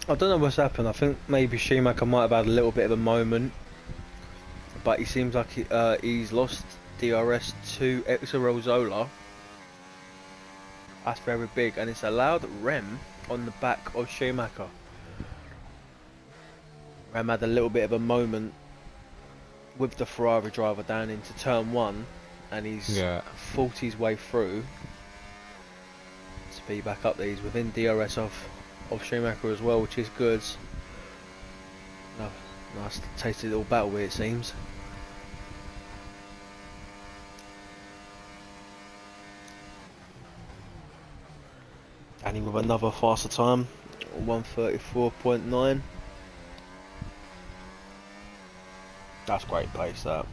I don't know what's happened. I think maybe Schumacher might have had a little bit of a moment, but he seems like he's lost DRS to Exarel Zola. That's very big, and it's allowed Rem on the back of Schumacher. Rem had a little bit of a moment with the Ferrari driver down into turn 1, and he's fought his way through. Speed back up there. He's within DRS of Schumacher as well, which is good. Nice tasty little battle here, it seems. Danny with another faster time, 1:34.9. That's great pace, that.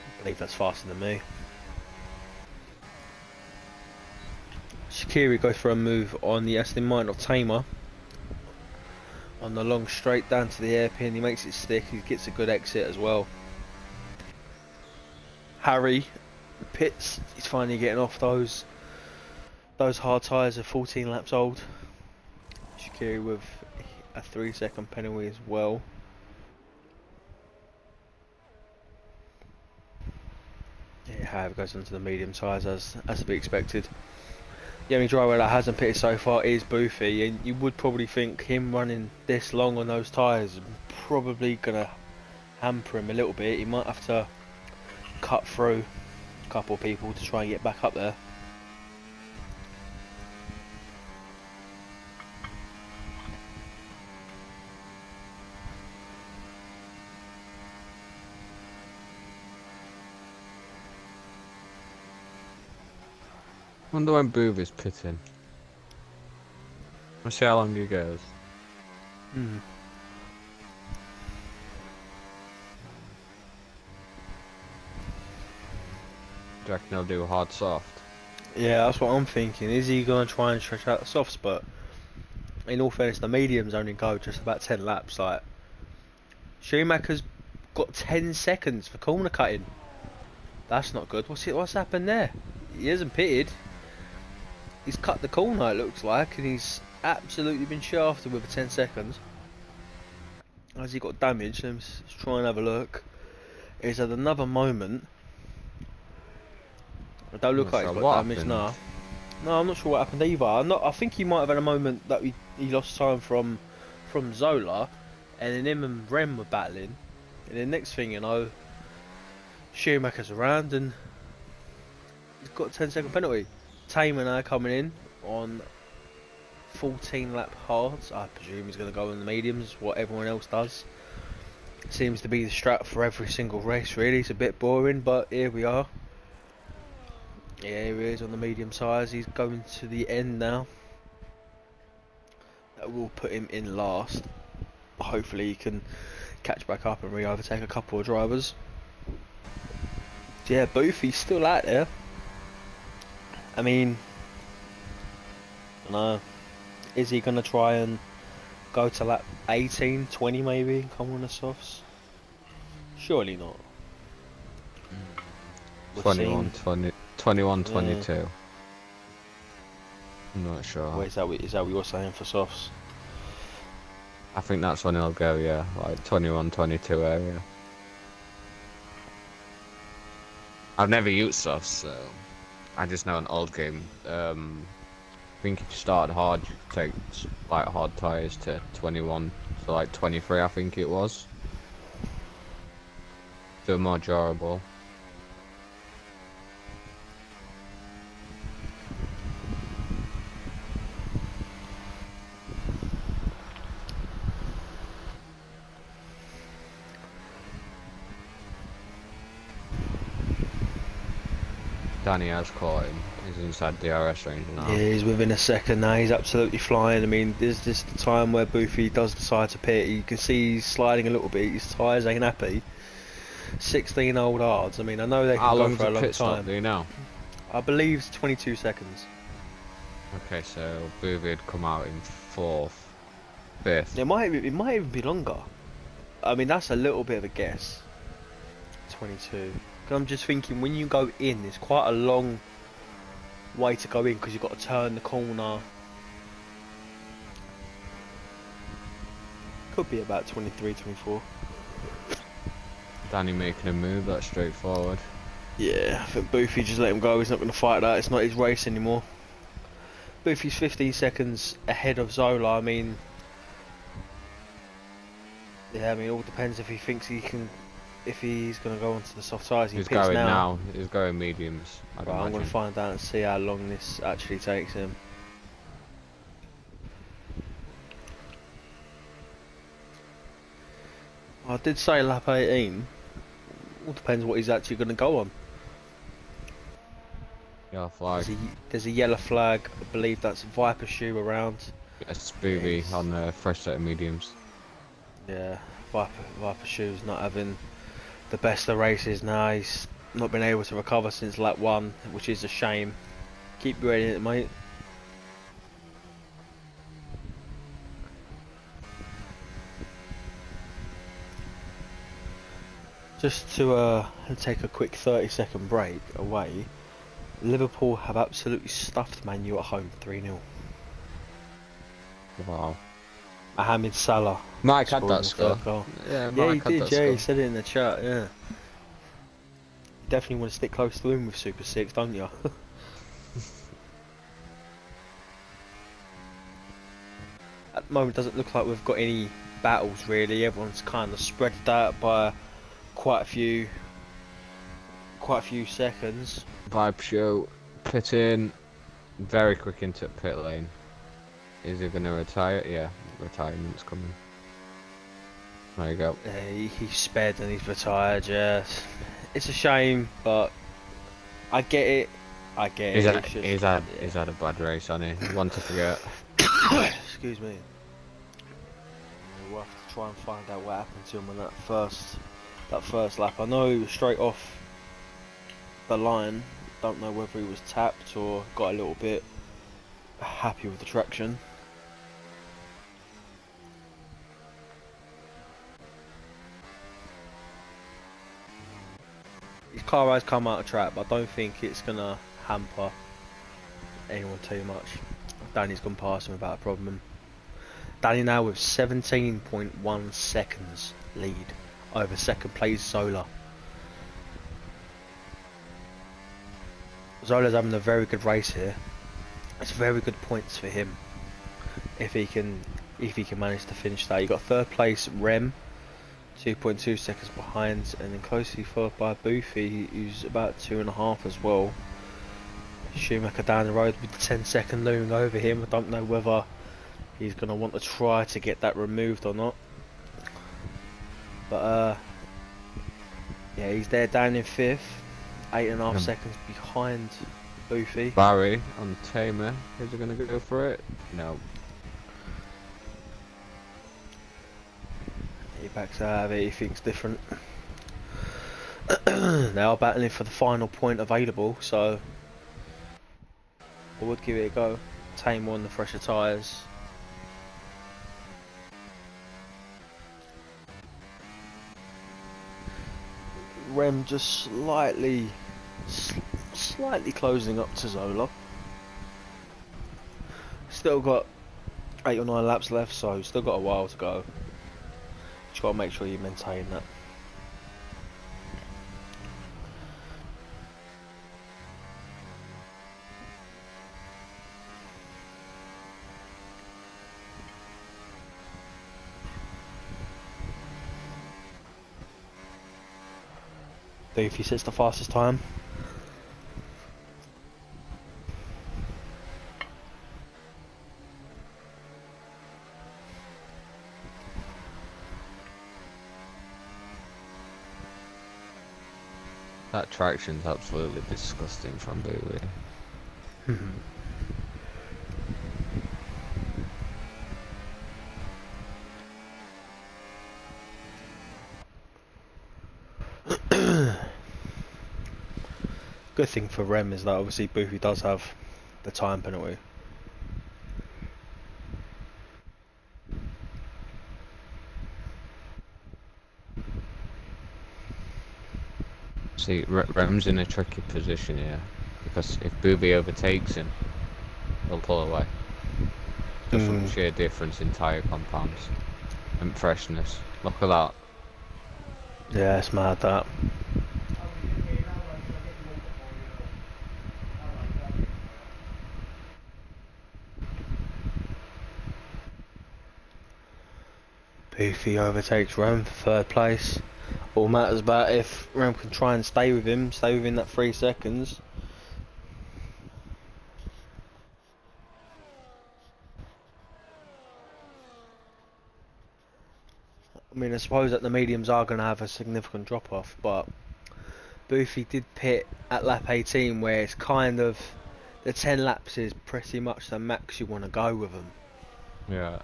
I believe that's faster than me. Shaqiri goes for a move on the Aston Martin of Tamer. On the long straight down to the hairpin, he makes it stick, he gets a good exit as well. Harry pits, he's finally getting off those hard tyres, are 14 laps old. Shaqiri with a 3-second penalty as well. Yeah, Harry goes onto the medium tyres as to be expected. The only driver that hasn't pitted so far is Boofy, and you would probably think him running this long on those tyres is probably going to hamper him a little bit. He might have to cut through a couple of people to try and get back up there. Wonder when Booth is pitting. Let's see how long he goes. Hmm. Do you reckon he'll do hard soft? Yeah, that's what I'm thinking. Is he going to try and stretch out the soft spot? In all fairness, the mediums only go just about 10 laps. Like, Schumacher's got 10 seconds for corner cutting. That's not good. What's happened there? He hasn't pitted. He's cut the corner, it looks like, and he's absolutely been shafted with 10 seconds. Has he got damage? Let's try and have a look. He's had another moment. I don't look like he's got damage now. No, I'm not sure what happened either. I think he might have had a moment that he lost time from Zola, and then him and Rem were battling. And then next thing you know, Schumacher's around and he's got a 10-second penalty. Tamer now coming in on 14 lap hards. I presume he's going to go on the mediums, what everyone else does. Seems to be the strat for every single race, really. It's a bit boring, but here we are. Yeah, here he is on the medium size. He's going to the end now. That will put him in last. Hopefully he can catch back up and re-overtake a couple of drivers. Yeah, Boofy's still out there. I mean, I don't know. Is he going to try and go to lap 18, 20 maybe, come on the softs? Surely not. We've 21, seen- 20, 21, Yeah. 22. I'm not sure. Wait, is that what you're saying for softs? I think that's when he'll go, yeah, like 21, 22 area. I've never used softs, so I just know an old game. I think if you started hard, you could take like hard tyres to 21, so like 23, I think it was. So more durable. Danny has caught him. He's inside the DRS range now. Yeah, he's within a second now. He's absolutely flying. I mean, there's just the time where Boofy does decide to pit. You can see he's sliding a little bit. His tyres ain't happy. 16 old hards. I mean, I know they How can go long's for a the long pit stop, time. do you know? I believe it's 22 seconds. Okay, so Boovia'd come out in 4th, 5th. It might even be longer. I mean, that's a little bit of a guess. 22. 'Cause I'm just thinking, when you go in, it's quite a long way to go in because you've got to turn the corner. Could be about 23, 24. Danny making a move, that's straightforward. Yeah, I think Boofy just let him go. He's not going to fight that. It's not his race anymore. Boofy's 15 seconds ahead of Zola. I mean, yeah, I mean, it all depends if he thinks he can, if he's going to go onto the soft tyres. He He's pits going now. now. He's going mediums, I'd Right, I'm going imagine. to find out and see how long this actually takes him. I did say lap 18. All depends what he's actually going to go on. Yeah, flag. There's a yellow flag. I believe that's Viper shoe around. Yes, Boovie Yes. on the fresh set of mediums. Yeah, Viper shoe's not having the best of races now. He's not been able to recover since lap 1, which is a shame. Keep reading it, mate. Just to take a quick 30-second break away, Liverpool have absolutely stuffed Man U at home 3-0. Wow. Mohamed Salah Mike had scoring that the score. third goal. Yeah, Yeah, Mike he had did. that Yeah, he score. said it in the chat. Yeah, definitely want to stick close to him with Super 6, don't you? At the moment, it doesn't look like we've got any battles really. Everyone's kind of spread out by quite a few seconds. Vibe show, pit in, very quick into pit lane. Is he going to retire? Yeah, retirement's coming. There you go. He sped and he's retired. Yeah, it's a shame, but I get it. I get He's it. had, It's just- he's had, he's had a bad race, hasn't he? One to forget. Excuse me. We'll have to try and find out what happened to him on that first lap. I know he was straight off the line. Don't know whether he was tapped or got a little bit happy with the traction. His car has come out of track, but I don't think it's gonna hamper anyone too much. Danny's gone past him without a problem. Danny now with 17.1 seconds lead over second place Zola. Zola's having a very good race here. It's very good points for him if he can manage to finish that. You got third place Rem, 2.2 seconds behind, and then closely followed by Boofy, who's about 2.5 as well. Schumacher down the road with the 10-second looming over him. I don't know whether he's going to want to try to get that removed or not. But yeah, he's there down in 5th, 8.5 seconds behind Boofy. Barry on Tamer. Is he going to go for it? No. He backs out of it, he thinks different. They are battling for the final point available, so I would give it a go. Tamer on the fresher tyres. Rem just slightly closing up to Zola. Still got 8 or 9 laps left, so still got a while to go. Just got to make sure you maintain that. Boofy sets the fastest time. That traction's absolutely disgusting from Bowie. Good thing for Rem is that obviously Boofy does have the time penalty. See, Rem's in a tricky position here, because if Booby overtakes him, he'll pull away. Just from the sheer difference in tyre compounds and freshness. Look at that. Yeah, it's mad that. Boofy overtakes Rem for 3rd place. All matters about if Rem can try and stay within that 3 seconds. I mean, I suppose that the mediums are going to have a significant drop off, but Boofy did pit at lap 18, where it's kind of the 10 laps is pretty much the max you want to go with them. Yeah.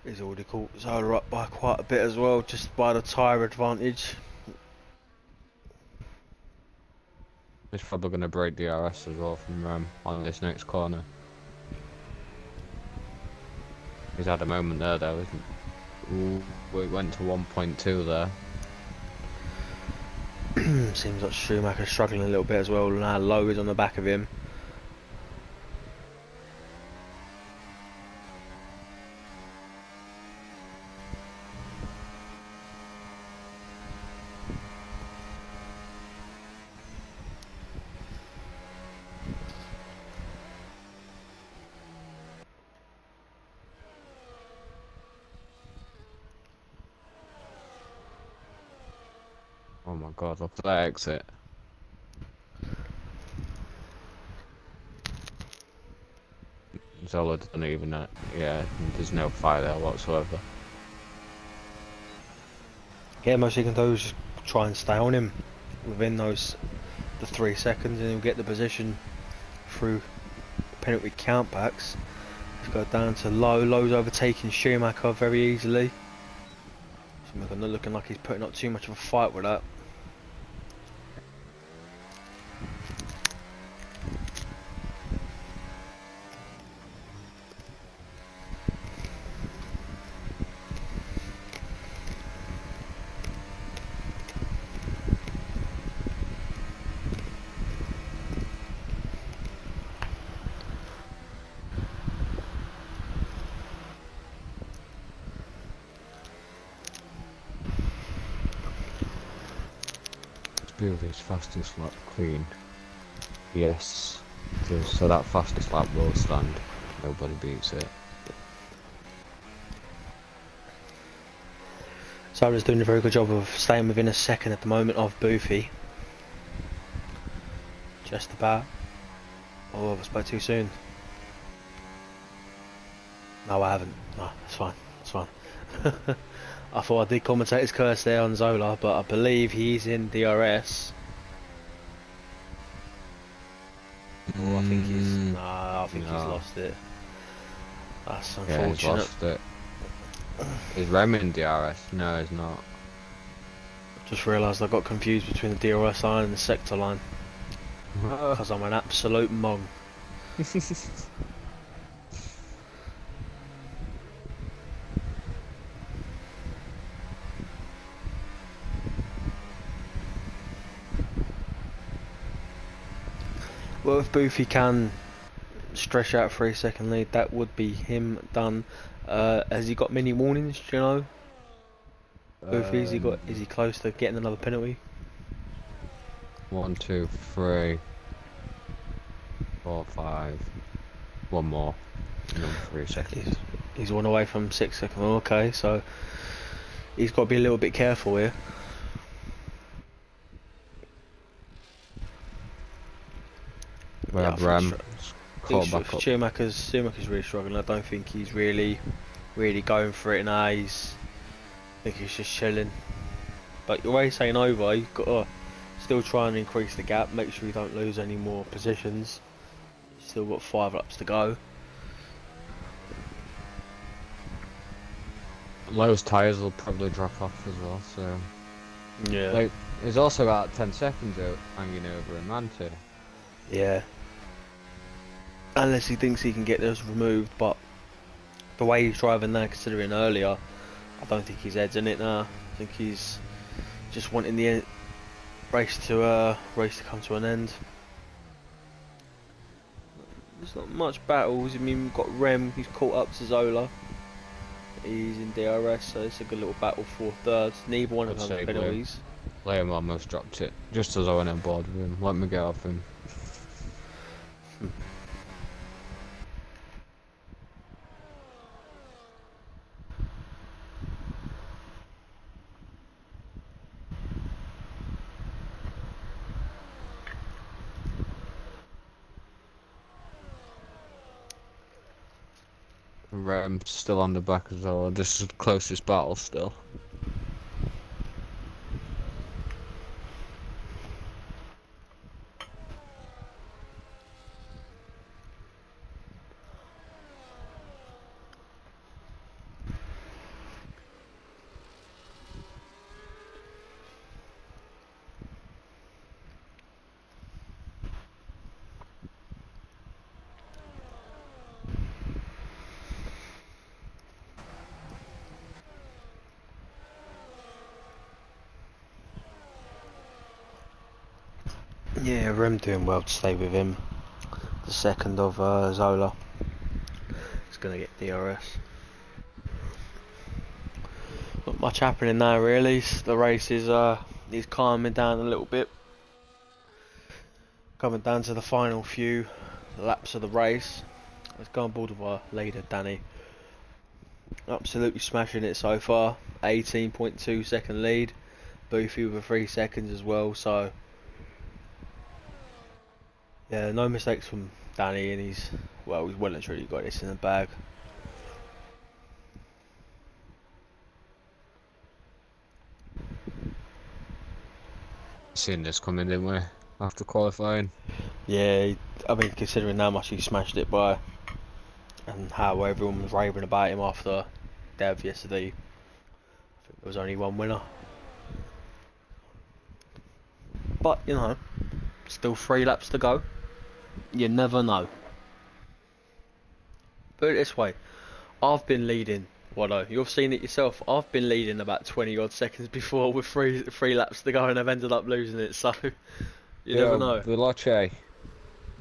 He's already caught Zola up by quite a bit as well, just by the tyre advantage. He's probably going to break DRS as well from Rem on this next corner. He's had a moment there though, isn't he? Ooh, it went to 1.2 there. Seems like Schumacher's struggling a little bit as well. Now Lowe is on the back of him. Oh my god, look at that exit. Zola doesn't even know. Yeah, there's no fight there whatsoever. Yeah, most you can do is just try and stay on him within the 3 seconds, and he'll get the position through penalty countbacks. Let's go down to Lowe. Lowe's overtaking Schumacher very easily. Schumacher not looking like he's putting up too much of a fight with that. Booby's fastest lap clean. Yes. So that fastest lap will stand. Nobody beats it. Zola's doing a very good job of staying within a second at the moment of Boofy. Just about. Oh, I spoke too soon. No, I haven't. No, it's fine. It's fine. I thought I did commentate his curse there on Zola, but I believe he's in DRS. Oh, I think he's... No, I think he's lost it. That's unfortunate. Yeah, he's lost it. Is Rem in DRS? No, he's not. Just realised I got confused between the DRS line and the sector line. Because I'm an absolute mong. Well, if Boothie can stretch out 3 second lead, that would be him done. Has he got many warnings? Do you know? Boothie, is he close to getting another penalty? 1, 2, 3, 4, 5. One more. Another 3 seconds. He's 1 away from 6 seconds. Okay, so he's got to be a little bit careful here. Rem caught back up. Schumacher's really struggling. I don't think he's really going for it now. I think he's just chilling. But your race ain't over. You've got to still try and increase the gap. Make sure you don't lose any more positions. You've still got 5 laps to go. Low's tyres will probably drop off as well, so... Yeah. Like, he's also got 10 seconds out hanging over him, hasn't he? Yeah. Unless he thinks he can get those removed, but the way he's driving now, considering earlier, I don't think his head's in it now. I think he's just wanting the race to come to an end. There's not much battles. I mean, we've got Rem, who's caught up to Zola. He's in DRS, so it's a good little battle for thirds. Neither one of them have penalties. Liam almost dropped it, just as I went on board with him. Let me get off him. Rem's still on the back as well. This is the closest battle still. Yeah, Rem doing well to stay with him. The second of Zola. He's going to get DRS. Not much happening now really. The race is calming down a little bit. Coming down to the final few laps of the race. Let's go on board with our leader, Danny. Absolutely smashing it so far. 18.2 second lead. Boothie with 3 seconds as well, so yeah, no mistakes from Danny, and he's well and truly got this in the bag. Seen this coming, didn't we? After qualifying. Yeah, I mean, considering how much he smashed it by, and how everyone was raving about him after Dev yesterday, I think there was only one winner. But, you know, still 3 laps to go. You never know. Put it this way, I've been leading, well no, you've seen it yourself, I've been leading about 20 odd seconds before with three laps to go, and I've ended up losing it, so you never know. Veloce,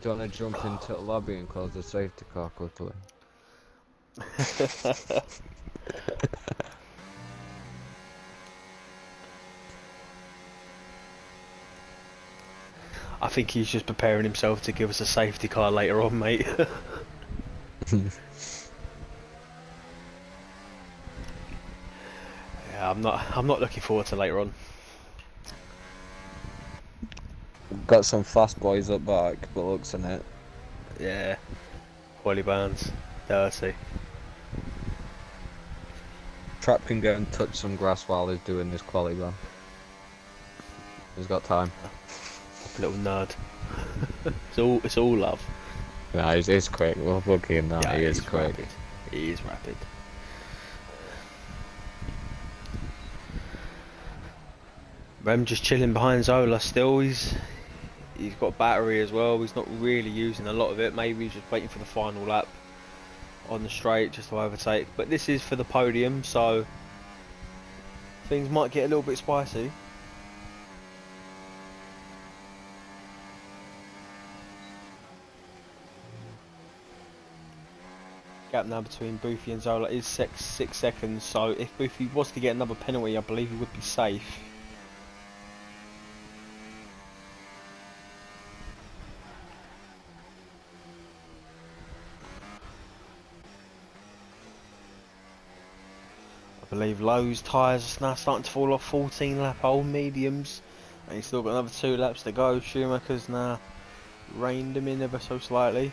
do you want to jump into the lobby and close the safety car quickly? I think he's just preparing himself to give us a safety car later on, mate. Yeah, I'm not looking forward to later on. Got some fast boys up back, but looks in it. Yeah. Quali bands. Dirty. Trap can go and touch some grass while he's doing this quali ban. He's got time. Little nerd. it's all love. Nah, he's quick. We'll book him now. Yeah, he is quick. Rapid. He is rapid. Rem just chilling behind Zola still. He's got battery as well. He's not really using a lot of it. Maybe he's just waiting for the final lap on the straight just to overtake. But this is for the podium, so things might get a little bit spicy. gap now between Boothie and Zola is 6 seconds. So if Boothie was to get another penalty, I believe he would be safe. I believe Lowe's tyres are now starting to fall off 14 lap old mediums, and he's still got another 2 laps to go. Schumacher's now reined him in ever so slightly.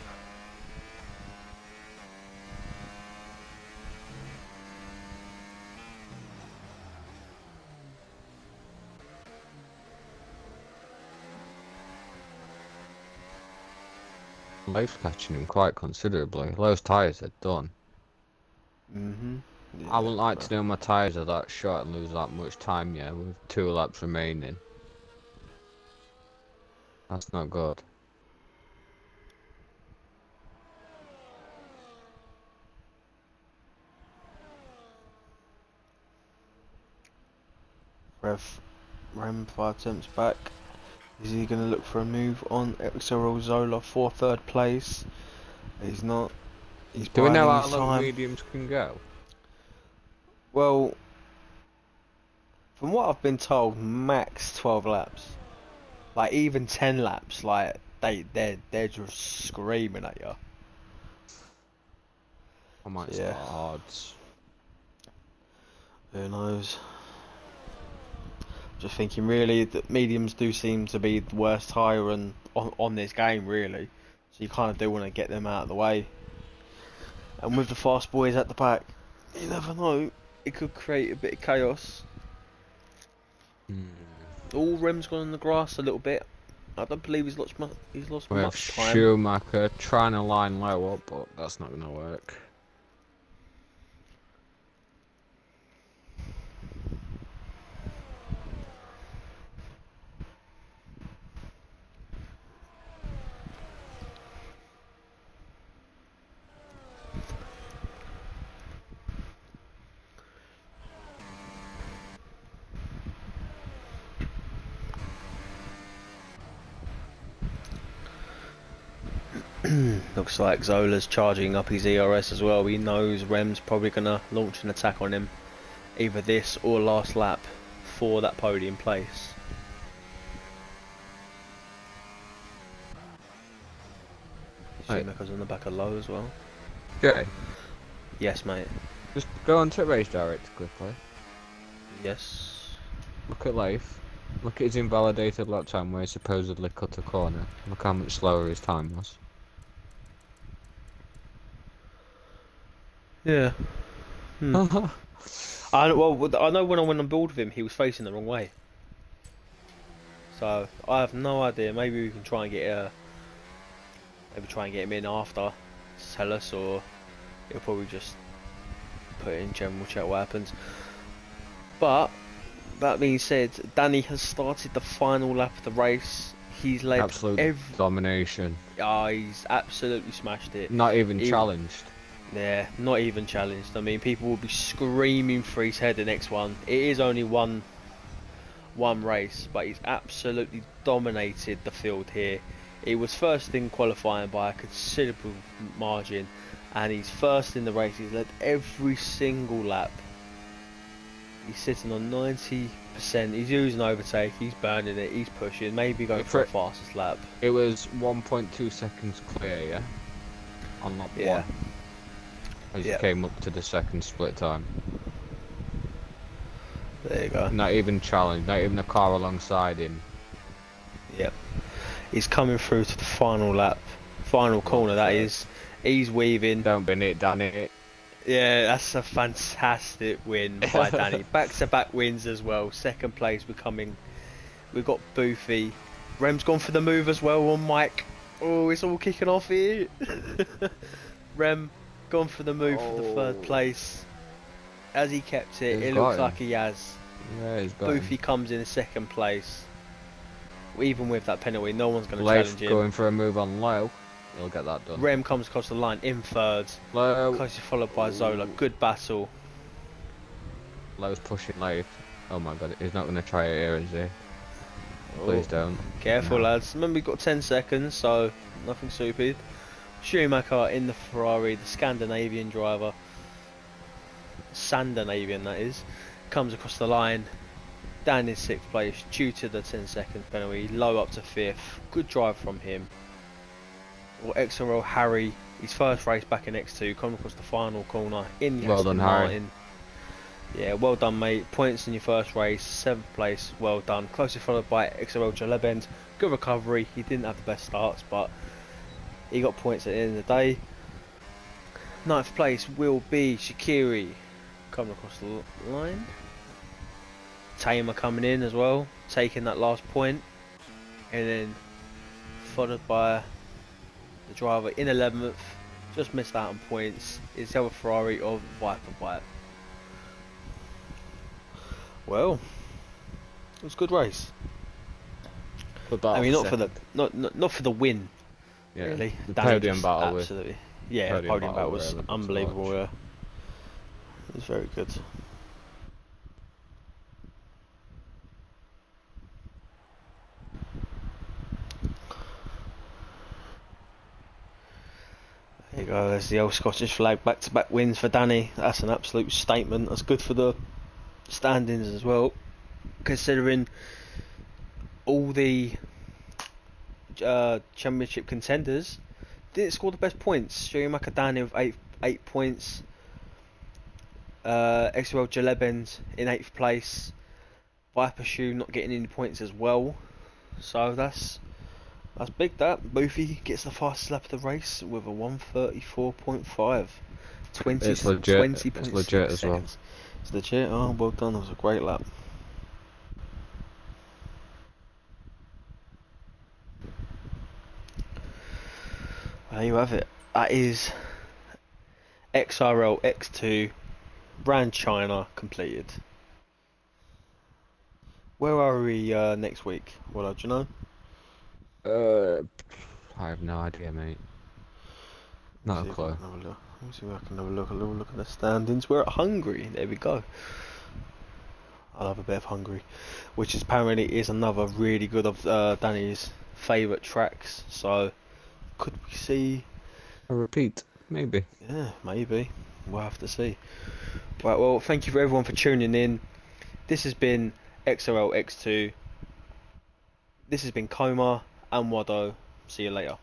Life's catching him quite considerably. Those tyres are done. Yeah, I wouldn't like to know my tyres are that short and lose that much time, yeah, with 2 laps remaining. That's not good. Rem 5 attempts back. Is he going to look for a move on Exorel Zola for 3rd place? He's not. He's Do we know biding how his long time. mediums can go? Well, from what I've been told, max 12 laps. Like even 10 laps, like they're just screaming at you. I might Yeah. start odds. Who knows? Just thinking really that mediums do seem to be the worst tyre on this game really. So you kind of do want to get them out of the way. And with the fast boys at the back, you never know. It could create a bit of chaos. All Rem's gone on the grass a little bit. I don't believe he's lost We have much time. Schumacher trying to line low up, but that's not going to work. Looks like Zola's charging up his ERS as well. He knows Rem's probably going to launch an attack on him. Either this or last lap for that podium place. Schumacher's on the back of Lowe as well. Okay, Yes, mate. just go on to race direct quickly. Yes. Look at Leif. Look at his invalidated lap time where he supposedly cut a corner. Look how much slower his time was. Yeah. I know when I went on board with him, he was facing the wrong way. So I have no idea. Maybe we can try and get him in after to tell us, or he'll probably just put it in general chat what happens. But that being said, Danny has started the final lap of the race. He's led Absolute domination. he's absolutely smashed it. Not even He- challenged. Yeah, not even challenged. I mean, people will be screaming for his head the next one. It is only one race, but he's absolutely dominated the field here. He was first in qualifying by a considerable margin, and he's first in the race. He's led every single lap. He's sitting on 90%. He's using overtake. He's burning it. He's pushing. Maybe going for the fastest lap. It was 1.2 seconds clear, yeah? On lap Yeah. 1. As Yeah. he came up to the second split time. There you go. Not even challenged, not even a car alongside him. Yep. He's coming through to the final lap. Final corner, that is. He's weaving. Don't bin it, Danny. Yeah, that's a fantastic win by Danny. Back-to-back wins as well. Second place becoming. We've got Boothie. Rem's gone for the move as well on Mike. Oh, it's all kicking off here. Rem gone for the move for the 3rd place. Has he kept it? He's It got looks him. like he has. Yeah, he's got him. Boothie comes in 2nd place. Even with that penalty, no one's going to Leif challenge him. going for a move on low. He'll get that done. Rem comes across the line in 3rd. Low. Closely followed by Zola. Good battle. Low's pushing Leif. Oh my god, he's not going to try it here, is he? Please don't. Careful, No. lads. Remember, we've got 10 seconds, so nothing stupid. Schumacher in the Ferrari, the Scandinavian driver, Scandinavian that is, comes across the line, down in 6th place due to the 10-second penalty, low up to 5th. Good drive from him. Well, XRL Harry, his first race back in X2, coming across the final corner in the Well Aston done, Harry. Martin. Yeah, well done, mate. Points in your first race, 7th place, well done. Closely followed by XRL Jalebend. Good recovery. He didn't have the best starts, but he got points at the end of the day. 9th place will be Shaqiri, coming across the line. Tamer coming in as well, taking that last point, and then followed by the driver in 11th, just missed out on points, is the other Ferrari of Viper Bite. Well, it was a good race. I mean, not for the not for the win, Yeah, really. the Danny podium just battle absolutely, yeah, podium podium battle battle was really good to unbelievable. watch. Yeah, it was very good. There you go, there's the old Scottish flag, back-to-back wins for Danny. That's an absolute statement. That's good for the standings as well, considering all the championship contenders didn't score the best points. Schumacher Danny with 8 points, XL Jalebend in 8th place, Viper Shoe not getting any points as well. So that's big. That Boofy gets the fastest lap of the race with a 1:34.5. 20, It's legit. 20.6 It's legit as well. seconds. It's legit. Oh, well done. That was a great lap. There you have it. That is XRL X2 Brand China completed. Where are we next week? Well, do you know? I have no idea, mate. Not See a if I clue. can have a look. Let me see if I can have a little look at the standings. We're at Hungary. There we go. I love a bit of Hungary, which is apparently is another really good of Danny's favourite tracks. So, could we see? A repeat, maybe. Yeah, maybe. We'll have to see. Right. Well, thank you for everyone for tuning in. This has been XRL X2. This has been Coma and Wado. See you later.